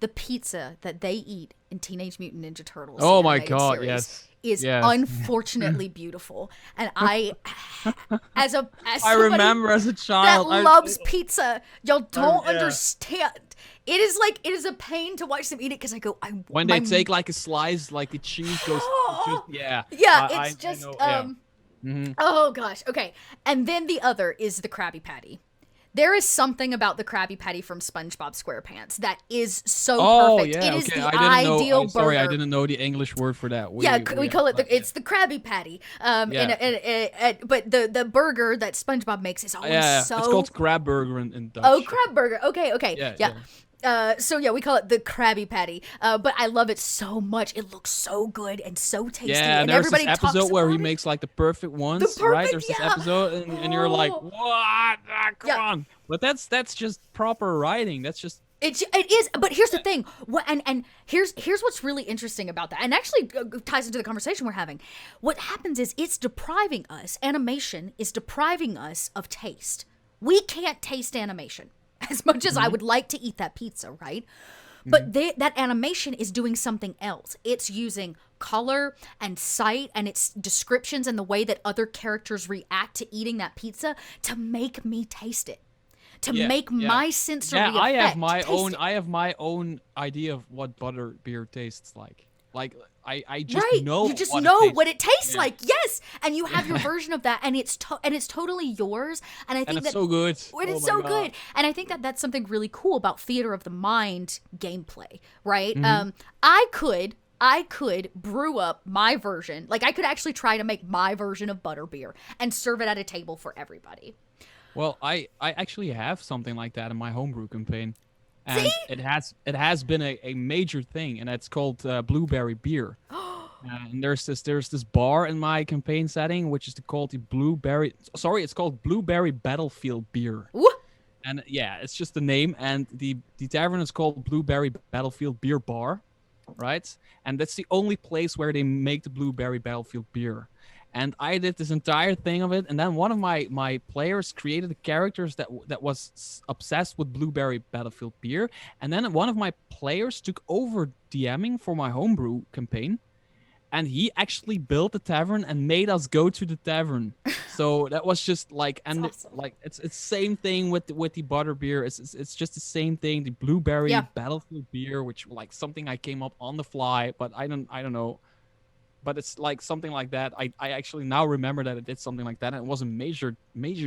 The pizza that they eat in Teenage Mutant Ninja Turtles. Oh my God, yes. Is unfortunately beautiful. And I remember as a child that loves pizza, y'all don't understand. It is a pain to watch them eat it because I go, when they take like a slice, like the cheese goes, oh gosh, okay. And then the other is the Krabby Patty. There is something about the Krabby Patty from SpongeBob SquarePants that is so perfect. Yeah, it is the ideal burger. Sorry, I didn't know the English word for that. We call it it's the Krabby Patty. But the burger that SpongeBob makes is always so. It's called crab burger in Dutch. Oh, crab burger. Okay. Yeah. We call it the Krabby Patty. But I love it so much. It looks so good and so tasty. Yeah, and there's everybody this episode where he makes like the perfect ones, right? There's this episode, and you're like, what? Come on. But that's just proper writing. That's just. It is, but here's the thing. And here's what's really interesting about that, and actually ties into the conversation we're having. What happens is it's depriving us. Animation is depriving us of taste. We can't taste animation as much as I would like to eat that pizza, right? But that animation is doing something else. It's using color and sight and its descriptions and the way that other characters react to eating that pizza to make me taste it. To make my sensory effect I have my own idea of what butterbeer tastes like. Like I just know. You just know what it tastes like. Yes, and you have your version of that, and it's totally yours. And I think it's so good. It's so good, and I think that that's something really cool about theater of the mind gameplay, right? I could brew up my version. Like I could actually try to make my version of butterbeer and serve it at a table for everybody. Well, I actually have something like that in my homebrew campaign. And See? it has been a major thing, and it's called blueberry beer. And there's this bar in my campaign setting, which is called the blueberry. Sorry, it's called Blueberry Battlefield Beer. What? And it's just the name, and the tavern is called Blueberry Battlefield Beer Bar, right? And that's the only place where they make the Blueberry Battlefield beer. And I did this entire thing of it, and then one of my players created a character that was obsessed with Blueberry Battlefield beer, and then one of my players took over DMing for my homebrew campaign, and he actually built the tavern and made us go to the tavern. So that was just like, and awesome. Like it's same thing with the butterbeer. It's just the same thing. The Blueberry Battlefield beer, which like something I came up on the fly, but I don't know. But it's like something like that. I actually now remember that it did something like that, and it was a major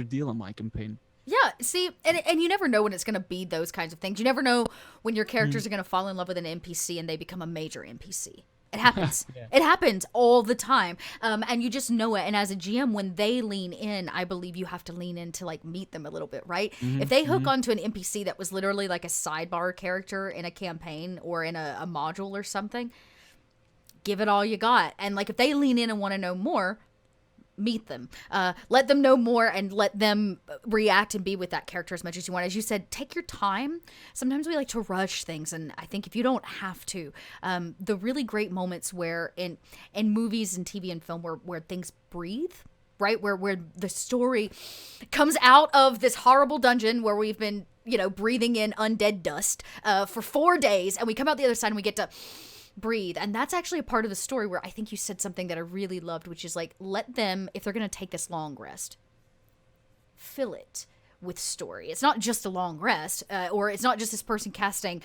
deal in my campaign. Yeah, see, and you never know when it's going to be those kinds of things. You never know when your characters are going to fall in love with an NPC and they become a major NPC. It happens. It happens all the time. And you just know it. And as a GM, when they lean in, I believe you have to lean in to like meet them a little bit, right? If they hook onto an NPC that was literally like a sidebar character in a campaign or in a module or something, give it all you got. And like if they lean in and want to know more, meet them. Let them know more and let them react and be with that character as much as you want. As you said, take your time. Sometimes we like to rush things, and I think if you don't have to, the really great moments where in movies and TV and film where things breathe, right? Where the story comes out of this horrible dungeon where we've been, breathing in undead dust for 4 days, and we come out the other side and we get to breathe. And that's actually a part of the story where I think you said something that I really loved, which is like, let them, if they're going to take this long rest, fill it with story. It's not just a long rest, or it's not just this person casting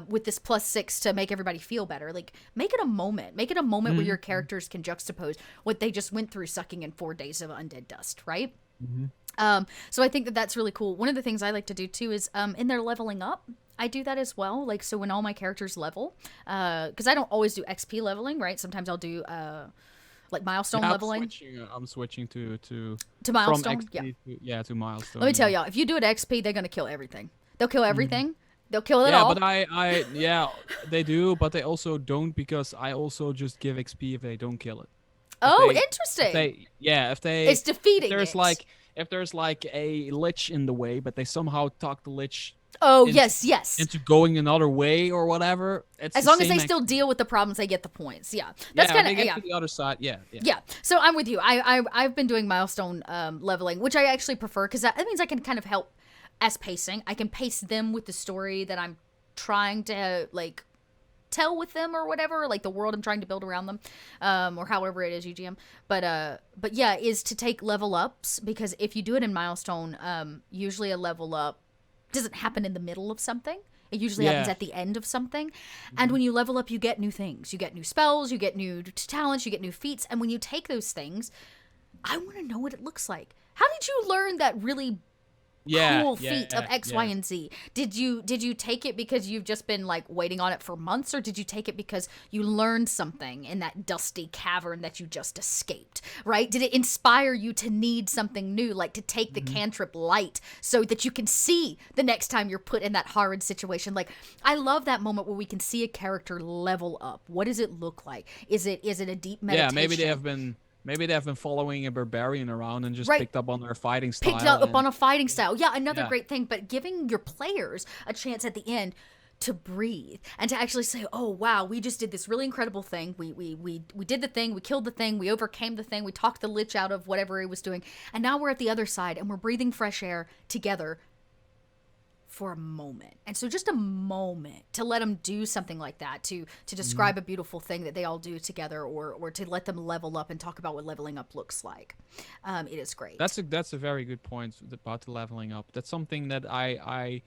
with this +6 to make everybody feel better. Like, make it a moment. Make it a moment where your characters can juxtapose what they just went through sucking in 4 days of undead dust, right? So I think that that's really cool. One of the things I like to do too is in their leveling up, I do that as well. Like, so when all my characters level, because I don't always do XP leveling, right? Sometimes I'll do like milestone Yeah, leveling I'm switching to from milestone. Yeah. XP to milestone. Let me tell Yeah. y'all, if you do it XP, they're gonna kill everything. They'll kill everything. They'll kill it Yeah, but all. yeah, they do, but they also don't because I also just give XP if they don't kill it. If Oh, they, interesting. if It's defeating there's it. if there's like a lich in the way, but they somehow talk the lich Oh, into yes, yes. going another way or whatever, it's As the long as they same. still deal with the problems, they get the points. Yeah, that's Yeah, kind they of get yeah. to the other side. Yeah, yeah. Yeah, so I'm with you. I've been doing milestone leveling, which I actually prefer because that means I can kind of help as pacing. I can pace them with the story that I'm trying to like tell with them or whatever, like the world I'm trying to build around them, or however it is UGM. But yeah, is to take level ups because if you do it in milestone, usually a level up doesn't happen in the middle of something. It usually happens Yeah. at the end of something. And when you level up, you get new things. You get new spells, you get new talents, you get new feats. And when you take those things, I want to know what it looks like. How did you learn that really Yeah, cool yeah, feat of X, yeah. Y, and Z? Did you take it because you've just been like waiting on it for months, or did you take it because you learned something in that dusty cavern that you just escaped? Right? Did it inspire you to need something new, like to take the cantrip light so that you can see the next time you're put in that horrid situation? Like, I love that moment where we can see a character level up. What does it look like? Is it a deep meditation? Yeah, maybe they have been following a barbarian around and just Right. picked up on their fighting style. Picked up and, on a fighting style. Yeah, another Yeah. great thing. But giving your players a chance at the end to breathe and to actually say, "Oh wow, we just did this really incredible thing. We did the thing. We killed the thing. We overcame the thing. We talked the lich out of whatever he was doing, and now we're at the other side and we're breathing fresh air together." For a moment. And so just a moment to let them do something like that, to describe a beautiful thing that they all do together, or to let them level up and talk about what leveling up looks like. It is great. That's a very good point about the leveling up. That's something that I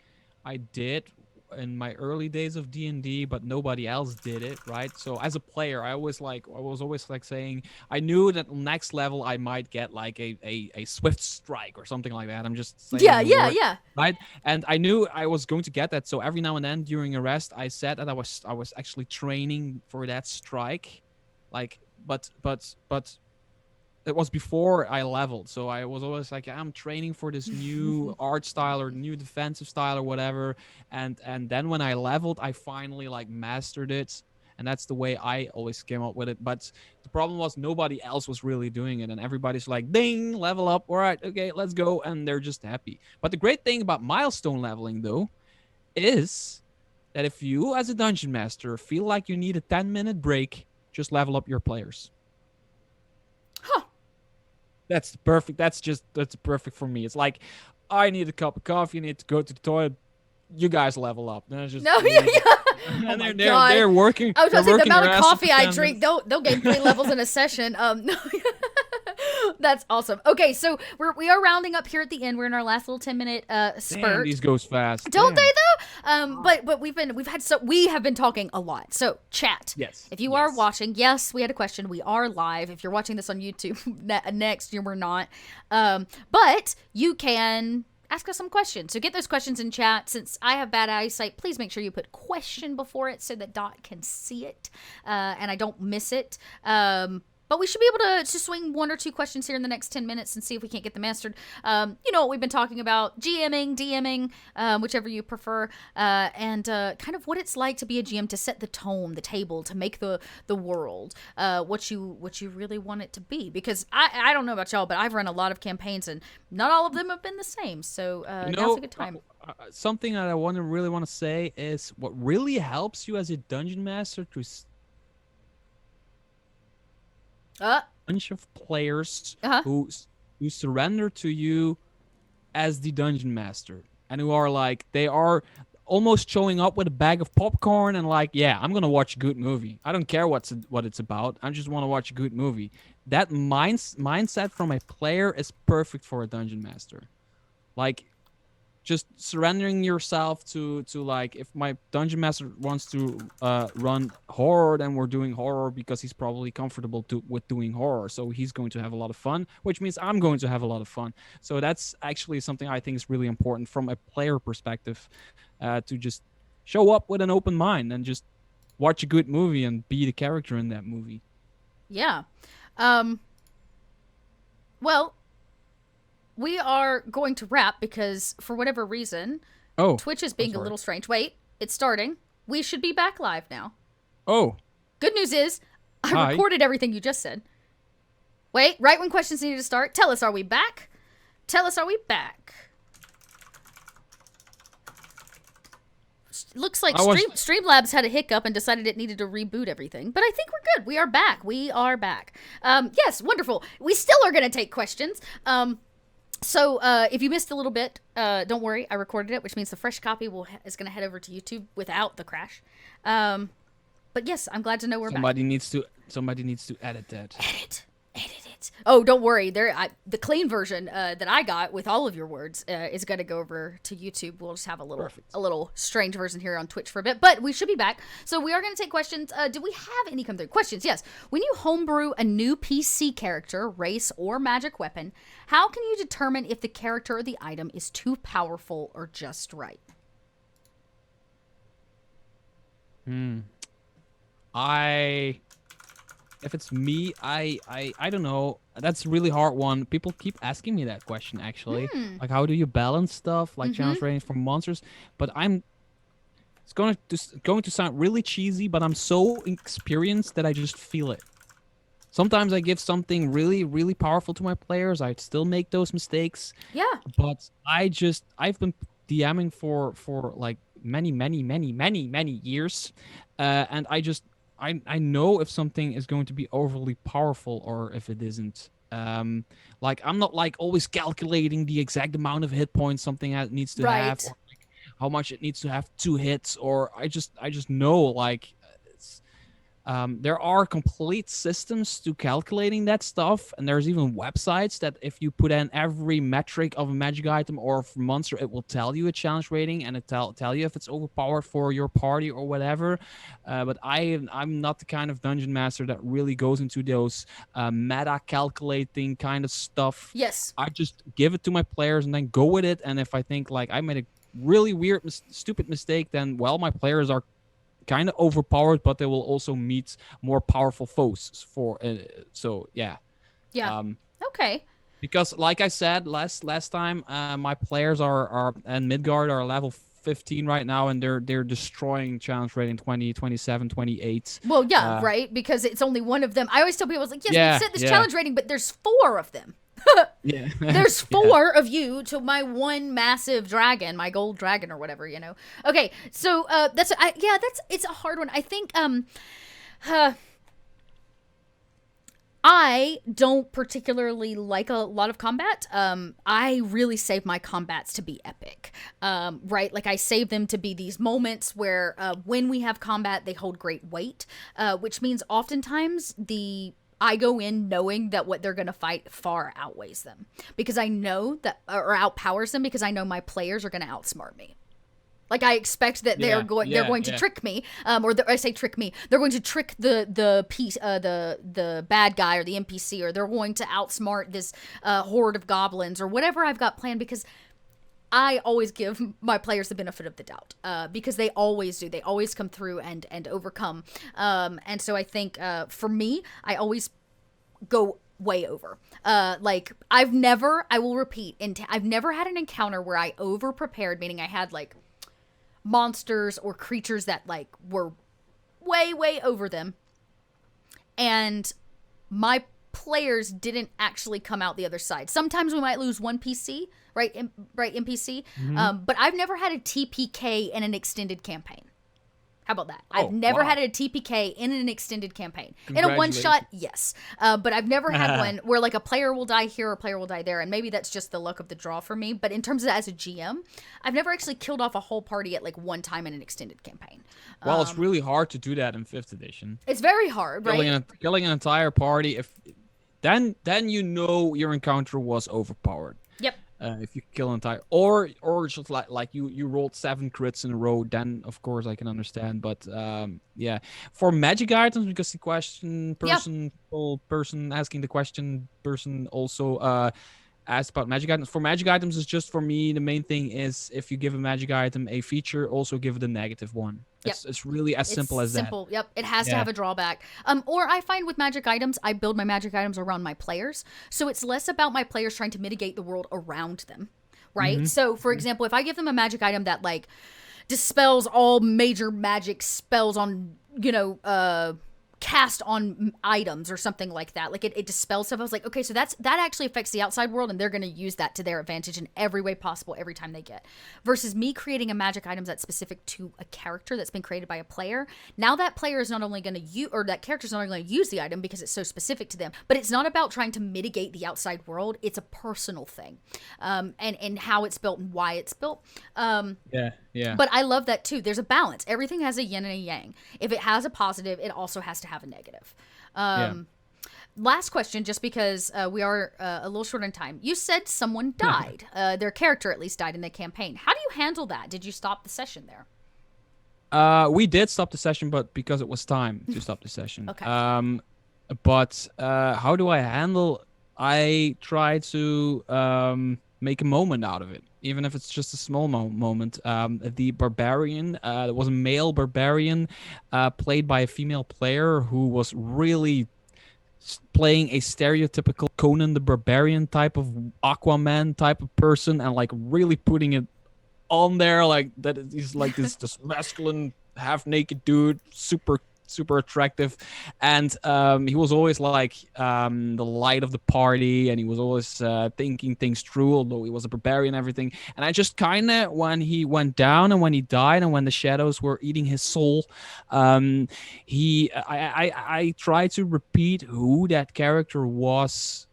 did in my early days of D&D, but nobody else did it, right? So as a player, I was always like saying I knew that next level I might get like a swift strike or something like that. I'm just saying Yeah, the yeah, word, yeah. right? And I knew I was going to get that. So every now and then during a rest, I said that I was actually training for that strike, like but it was before I leveled, so I was always like, I'm training for this new art style or new defensive style or whatever, and then when I leveled, I finally like mastered it, and that's the way I always came up with it. But the problem was nobody else was really doing it, and everybody's like, ding, level up, all right, okay, let's go, and they're just happy. But the great thing about milestone leveling though is that if you as a dungeon master feel like you need a 10-minute break, just level up your players. Huh. That's perfect. That's perfect for me. It's like I need a cup of coffee. I need to go to the toilet. You guys level up. And it's just No, yeah, yeah. and Oh my they're God. they're working. I was They're gonna say the working amount their of ass off coffee for I 10 drink, minutes. they'll gain 3 levels in a session. That's awesome. Okay, so we are rounding up here at the end. We're in our last little 10-minute Damn, spurt. these goes fast. Don't Damn. they though? But we have been talking a lot. So chat. Yes. If you are Yes. watching, yes, we had a question. We are live. If you're watching this on YouTube next, we're not. But you can ask us some questions. So get those questions in chat. Since I have bad eyesight, please make sure you put question before it so that Dot can see it and I don't miss it. But we should be able to swing 1 or 2 questions here in the next 10 minutes and see if we can't get them answered. You know what we've been talking about, GMing, DMing, whichever you prefer, and kind of what it's like to be a GM, to set the tone, the table, to make the world what you really want it to be. Because I don't know about y'all, but I've run a lot of campaigns and not all of them have been the same. So now's a good time. Something that I really want to say is what really helps you as a dungeon master to bunch of players who surrender to you as the dungeon master and who are like, they are almost showing up with a bag of popcorn and like, yeah, I'm gonna watch a good movie. I don't care what it's about. I just want to watch a good movie. That mindset from a player is perfect for a dungeon master. Like, just surrendering yourself to like, if my dungeon master wants to run horror, then we're doing horror because he's probably comfortable with doing horror, so he's going to have a lot of fun, which means I'm going to have a lot of fun. So that's actually something I think is really important from a player perspective, to just show up with an open mind and just watch a good movie and be the character in that movie. Yeah. Um, well, we are going to wrap because for whatever reason, Oh, Twitch is I'm being a sorry. little strange. Wait, it's starting. We should be back live now. Oh, Good news is, I hi. recorded everything you just said. Wait, right when questions needed to start. Tell us, are we back? Tell us, are we back? Looks like I was Streamlabs had a hiccup and decided it needed to reboot everything. But I think we're good. We are back. We are back. Yes, wonderful. We still are going to take questions. So if you missed a little bit, don't worry. I recorded it, which means the fresh copy is going to head over to YouTube without the crash. But yes, I'm glad to know we're back. somebody needs to edit that. Edit it. Oh, don't worry. The clean version that I got with all of your words is going to go over to YouTube. We'll just have a little strange version here on Twitch for a bit, but we should be back. So we are going to take questions. Do we have any come through? Questions? Yes. When you homebrew a new PC character, race, or magic weapon, how can you determine if the character or the item is too powerful or just right? If it's me, I don't know. That's a really hard one. People keep asking me that question actually. Like, how do you balance stuff like challenge rating for monsters? But it's going to sound really cheesy, but I'm so experienced that I just feel it. Sometimes I give something really, really powerful to my players. I still make those mistakes. Yeah. But I've been DMing for like many years, and I know if something is going to be overly powerful or if it isn't. Like, I'm not like always calculating the exact amount of hit points something needs to have, or like how much it needs to have to hit, or I just know like there are complete systems to calculating that stuff, and there's even websites that if you put in every metric of a magic item or monster, it will tell you a challenge rating, and it tell you if it's overpowered for your party or whatever. But I'm not the kind of dungeon master that really goes into those meta calculating kind of stuff. Yes. I just give it to my players and then go with it. And if I think like I made a really weird, stupid mistake, then well, my players are kind of overpowered, but they will also meet more powerful foes for so yeah. Okay. Because like I said last time, my players are and Midgard are level 15 right now, and they're destroying challenge rating 20, 27, 28. Well, yeah, right, because it's only one of them. I always tell people, I was like, yes, Yeah, we set this yeah. challenge rating, but there's 4 of them. Yeah. There's 4 of you to my one massive dragon, my gold dragon or whatever, you know. Okay, so it's a hard one. I think I don't particularly like a lot of combat. I really save my combats to be epic, right? Like, I save them to be these moments where when we have combat, they hold great weight, which means oftentimes I go in knowing that what they're going to fight far outweighs them, because I know that, or outpowers them, because I know my players are going to outsmart me. Like, I expect that they're going to trick me, I say trick me. They're going to trick the bad guy or the NPC, or they're going to outsmart this horde of goblins or whatever I've got planned, because I always give my players the benefit of the doubt, because they always do. They always come through and overcome. And so I think for me, I always go way over. Like, I will repeat, I've never had an encounter where I over prepared, meaning I had like monsters or creatures that like were way over them, and my players didn't actually come out the other side. Sometimes we might lose one PC, right? NPC. But I've never had a TPK in an extended campaign. How about that? I've never had a TPK in an extended campaign. In a one shot, yes. But I've never had one where like a player will die here or a player will die there, and maybe that's just the luck of the draw for me. But in terms of as a GM, I've never actually killed off a whole party at like one time in an extended campaign. Well, it's really hard to do that in 5th edition. It's very hard, right? Killing an entire party, then you know your encounter was overpowered. Yep. If you kill an entire, or just like you rolled 7 crits in a row, then of course I can understand. But yeah, for magic items, because the question person asking the question also asked about magic items. For magic items, is just for me the main thing is if you give a magic item a feature, also give it a negative one. Yep. It's really as It's simple as that. simple. Yep. It has to Yeah. have a drawback. Or I find with magic items, I build my magic items around my players. So it's less about my players trying to mitigate the world around them. Right? Mm-hmm. So for example, if I give them a magic item that like dispels all major magic spells on, cast on items or something like that. Like it dispels stuff. I was like, okay, so that actually affects the outside world, and they're going to use that to their advantage in every way possible every time they get. Versus me creating a magic item that's specific to a character that's been created by a player. Now that player is not only going to use, or that character is not only going to use the item because it's so specific to them, but it's not about trying to mitigate the outside world. It's a personal thing, and how it's built and why it's built. Yeah. Yeah. But I love that too. There's a balance. Everything has a yin and a yang. If it has a positive, it also has to have a negative. Yeah. Last question, just because we are a little short on time. You said someone died. Their character at least died in the campaign. How do you handle that? Did you stop the session there? We did stop the session, but because it was time to stop the session. Okay. But how do I handle? I try to make a moment out of it, even if it's just a small moment. The barbarian, there was a male barbarian, played by a female player who was really playing a stereotypical Conan the Barbarian type of Aquaman type of person, and like really putting it on there, like that he's like this masculine half naked dude, super attractive, and he was always like the light of the party, and he was always thinking things through, although he was a barbarian and everything. And I just kind of, when he went down and when he died and when the shadows were eating his soul, I tried to repeat who that character was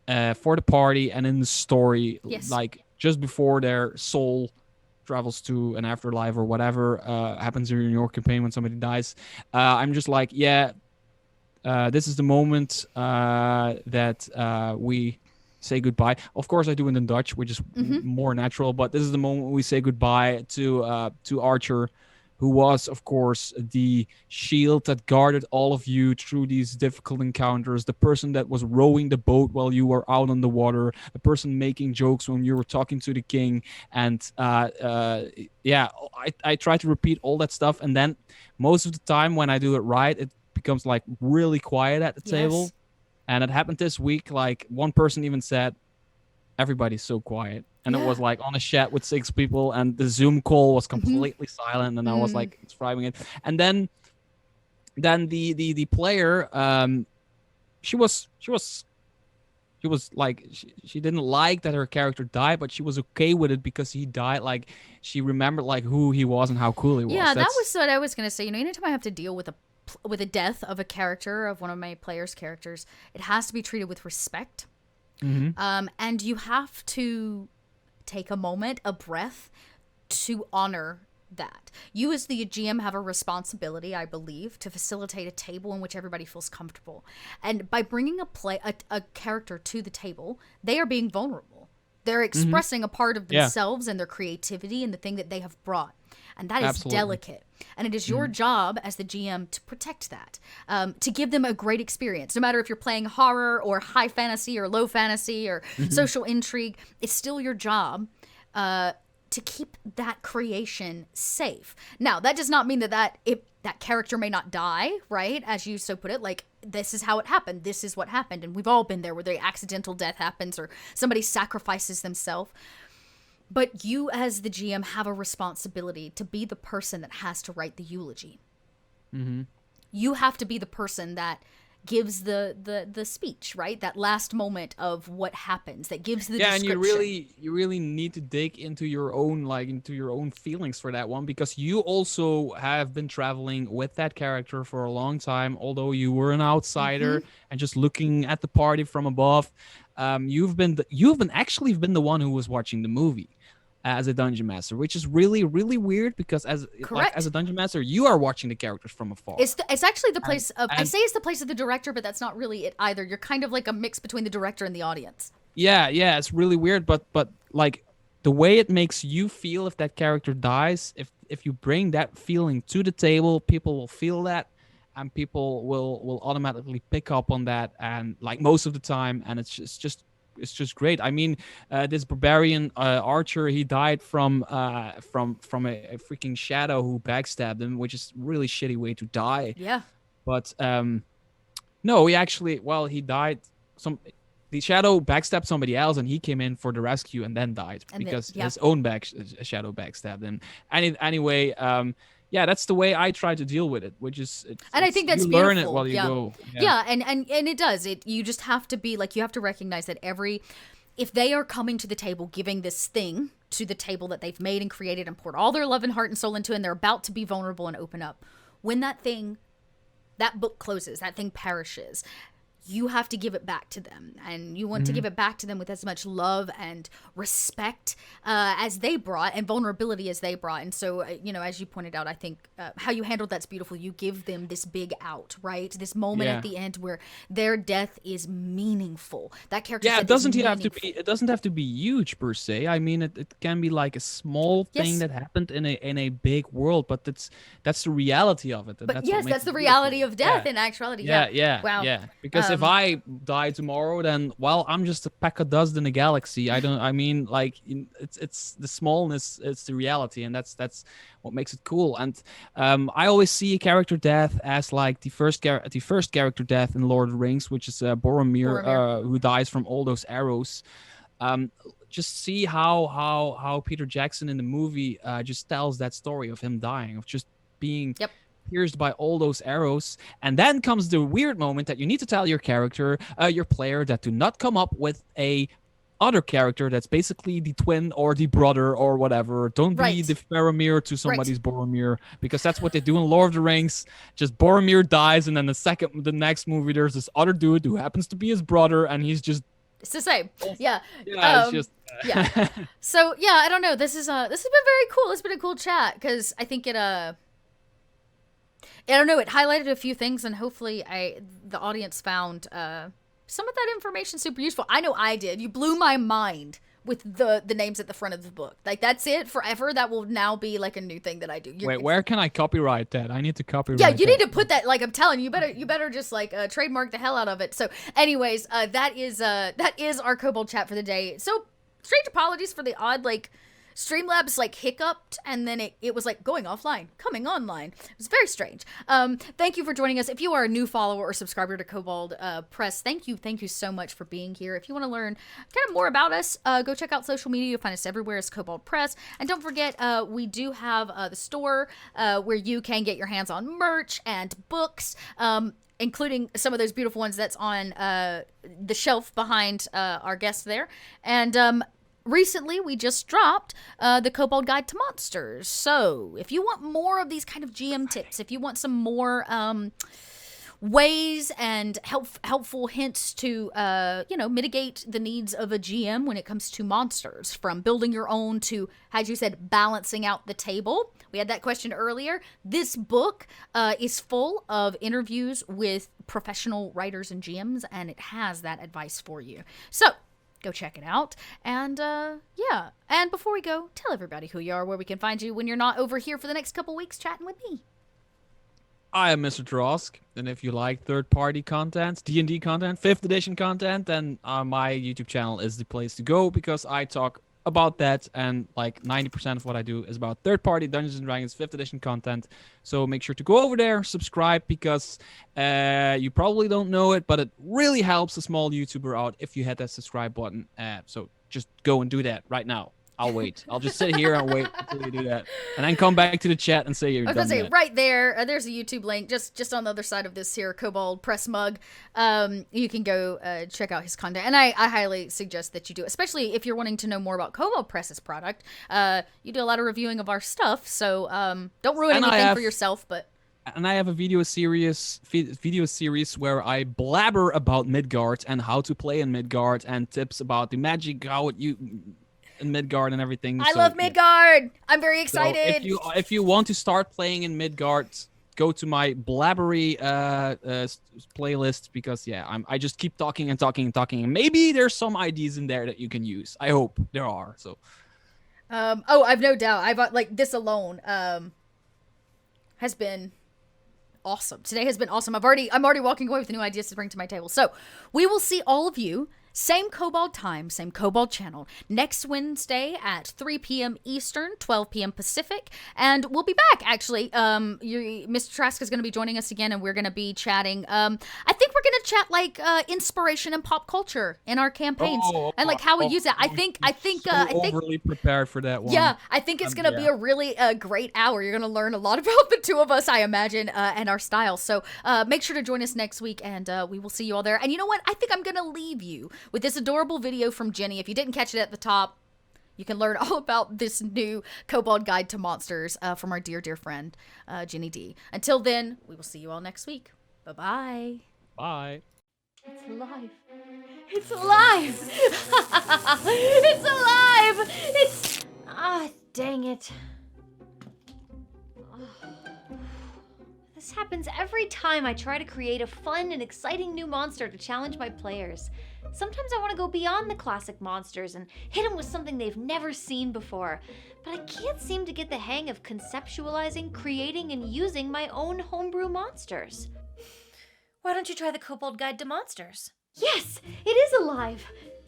for the party and in the story. Yes. Like just before their soul travels to an afterlife or whatever happens in your campaign when somebody dies. I'm just like, yeah, this is the moment that we say goodbye. Of course, I do it in Dutch, which is more natural, but this is the moment we say goodbye to Archer, who was, of course, the shield that guarded all of you through these difficult encounters, the person that was rowing the boat while you were out on the water, the person making jokes when you were talking to the king. And yeah, I try to repeat all that stuff. And then most of the time when I do it right, it becomes like really quiet at the table. And it happened this week. Like one person even said, everybody's so quiet. And it was like on a chat with 6 people, and the Zoom call was completely silent, and I was like describing it. And then the player, she was like, she didn't like that her character died, but she was okay with it because he died. Like she remembered like who he was and how cool he was. Yeah, that was what I was gonna say. Anytime I have to deal with a death of a character, of one of my players' characters, it has to be treated with respect. And you have to take a moment, a breath, to honor that. You as the GM have a responsibility, I believe, to facilitate a table in which everybody feels comfortable. And by bringing a character to the table, they are being vulnerable. They're expressing a part of themselves and their creativity and the thing that they have brought. And that is delicate. And it is your job as the GM to protect that, to give them a great experience. No matter if you're playing horror or high fantasy or low fantasy or social intrigue, it's still your job to keep that creation safe. Now, that does not mean that character may not die, right? As you so put it, like, this is how it happened. This is what happened. And we've all been there where the accidental death happens or somebody sacrifices themselves. But you as the GM have a responsibility to be the person that has to write the eulogy. You have to be the person that gives the speech, right? That last moment of what happens, that gives the description. And you really need to dig into your own feelings for that one, because you also have been traveling with that character for a long time, although you were an outsider and just looking at the party from above. You've been the one who was watching the movie as a dungeon master, which is really, really weird, because as a dungeon master, you are watching the characters from afar. It's actually the place of, I say it's the place of the director, but that's not really it either. You're kind of like a mix between the director and the audience. Yeah, it's really weird, but like the way it makes you feel if that character dies, if you bring that feeling to the table, people will feel that, and people will automatically pick up on that, and like most of the time, and it's just just great. I mean, this barbarian archer, he died from a freaking shadow who backstabbed him, which is really shitty way to die. Yeah. But no, he actually, well, he died. The shadow backstabbed somebody else, and he came in for the rescue and then died because his own shadow backstabbed him. Anyway, yeah, that's the way I try to deal with it, which is, and I think that's you beautiful. learn it while you go. Yeah, and it does. You just have to be like, you have to recognize that if they are coming to the table, giving this thing to the table that they've made and created and poured all their love and heart and soul into, and they're about to be vulnerable and open up, when that book closes, that thing perishes, you have to give it back to them, and you want to give it back to them with as much love and respect as they brought, and vulnerability as they brought. And so, as you pointed out, I think how you handled that's beautiful. You give them this big out, right? This moment at the end where their death is meaningful. That character, it doesn't have to be huge per se. I mean, it can be like a small thing that happened in a big world, but that's the reality of it. But that's the reality of death in actuality. Wow. Yeah. Because if I die tomorrow, then, well, I'm just a peck of dust in a galaxy. It's the smallness, it's the reality, and that's what makes it cool. And I always see character death as like the first character death in Lord of the Rings, which is Boromir. Who dies from all those arrows. Just see how Peter Jackson in the movie just tells that story of him dying, of just being pierced by all those arrows. And then comes the weird moment that you need to tell your character, your player, that do not come up with a other character that's basically the twin or the brother or whatever. Don't be the Faramir to somebody's Boromir, because that's what they do in Lord of the Rings. Just Boromir dies, and then the next movie there's this other dude who happens to be his brother, and he's just, it's the same. Yeah. It's just So I don't know. This has been very cool. It's been a cool chat, because I think I don't know, it highlighted a few things, and hopefully the audience found some of that information super useful. I know I did. You blew my mind with the names at the front of the book. Like, that's it forever. That will now be like a new thing that I do. Wait, where can I copyright that? I need to copyright. Yeah, you need to put that. Like, I'm telling you, you better just like trademark the hell out of it. So, anyways, that is our Kobold chat for the day. So, strange apologies for the odd Streamlabs hiccuped, and then it was going offline, coming online. It was very strange. Thank you for joining us. If you are a new follower or subscriber to Kobold Press, thank you so much for being here. If you want to learn kind of more about us, go check out social media. You'll find us everywhere as Kobold Press. And don't forget, we do have the store where you can get your hands on merch and books, including some of those beautiful ones that's on the shelf behind our guest there. And recently, we just dropped the Kobold Guide to Monsters. So if you want more of these kind of GM tips, if you want some more ways and helpful hints to, mitigate the needs of a GM when it comes to monsters, from building your own to, as you said, balancing out the table. We had that question earlier. This book is full of interviews with professional writers and GMs, and it has that advice for you. So go check it out. And and before we go, tell everybody who you are, where we can find you when you're not over here for the next couple weeks chatting with me. I am Mr. Tarrasque, and if you like third-party content, D&D content, 5th edition content, then my YouTube channel is the place to go, because I talk about that, and 90% of what I do is about third-party Dungeons & Dragons 5th edition content. So make sure to go over there, subscribe, because you probably don't know it, but it really helps a small YouTuber out if you hit that subscribe button. So just go and do that right now. I'll wait. I'll just sit here and wait until you do that, and then come back to the chat and say you're done. I was gonna say right there. There's a YouTube link just on the other side of this here Kobold Press mug. You can go check out his content, and I highly suggest that you do, especially if you're wanting to know more about Kobold Press's product. You do a lot of reviewing of our stuff, so don't ruin anything for yourself. And I have a video series where I blabber about Midgard and how to play in Midgard, and tips about the magic, how in Midgard and everything. I love Midgard. Yeah. I'm very excited. So if you want to start playing in Midgard, go to my blabbery playlist, because I just keep talking and talking and talking, and maybe there's some ideas in there that you can use. I hope there are. So I've no doubt. I've this alone has been awesome. Today has been awesome. I'm already walking away with new ideas to bring to my table. So we will see all of you Same Kobold time, same Kobold channel. Next Wednesday at 3 p.m. Eastern, 12 p.m. Pacific. And we'll be back, actually. Mr. Tarrasque is going to be joining us again, and we're going to be chatting. I think we're going to chat, like, inspiration and pop culture in our campaigns. And, like, how we use it. I think overly prepared for that one. Yeah, I think it's going to be a really great hour. You're going to learn a lot about the two of us, I imagine, and our style. So make sure to join us next week, and we will see you all there. And you know what? I think I'm going to leave you with this adorable video from Jenny. If you didn't catch it at the top, you can learn all about this new Kobold Guide to Monsters from our dear, dear friend, Jenny D. Until then, we will see you all next week. Bye-bye. Bye. It's alive. It's alive. It's alive. It's... Ah, dang it. This happens every time I try to create a fun and exciting new monster to challenge my players. Sometimes I want to go beyond the classic monsters and hit them with something they've never seen before, but I can't seem to get the hang of conceptualizing, creating, and using my own homebrew monsters. Why don't you try the Kobold Guide to Monsters? Yes, it is alive!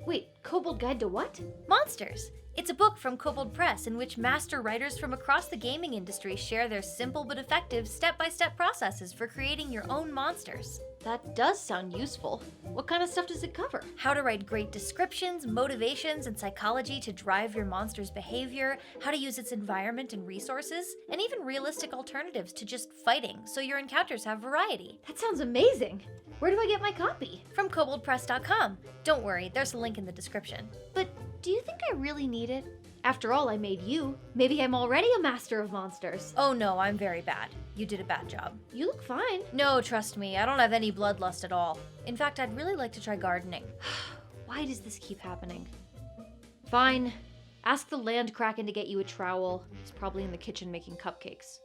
Wait, Kobold Guide to what? Monsters. It's a book from Kobold Press in which master writers from across the gaming industry share their simple but effective step-by-step processes for creating your own monsters. That does sound useful. What kind of stuff does it cover? How to write great descriptions, motivations, and psychology to drive your monster's behavior, how to use its environment and resources, and even realistic alternatives to just fighting, so your encounters have variety. That sounds amazing. Where do I get my copy? From koboldpress.com. Don't worry, there's a link in the description. But do you think I really need it? After all, I made you. Maybe I'm already a master of monsters. Oh no, I'm very bad. You did a bad job. You look fine. No, trust me, I don't have any bloodlust at all. In fact, I'd really like to try gardening. Why does this keep happening? Fine. Ask the land kraken to get you a trowel. He's probably in the kitchen making cupcakes.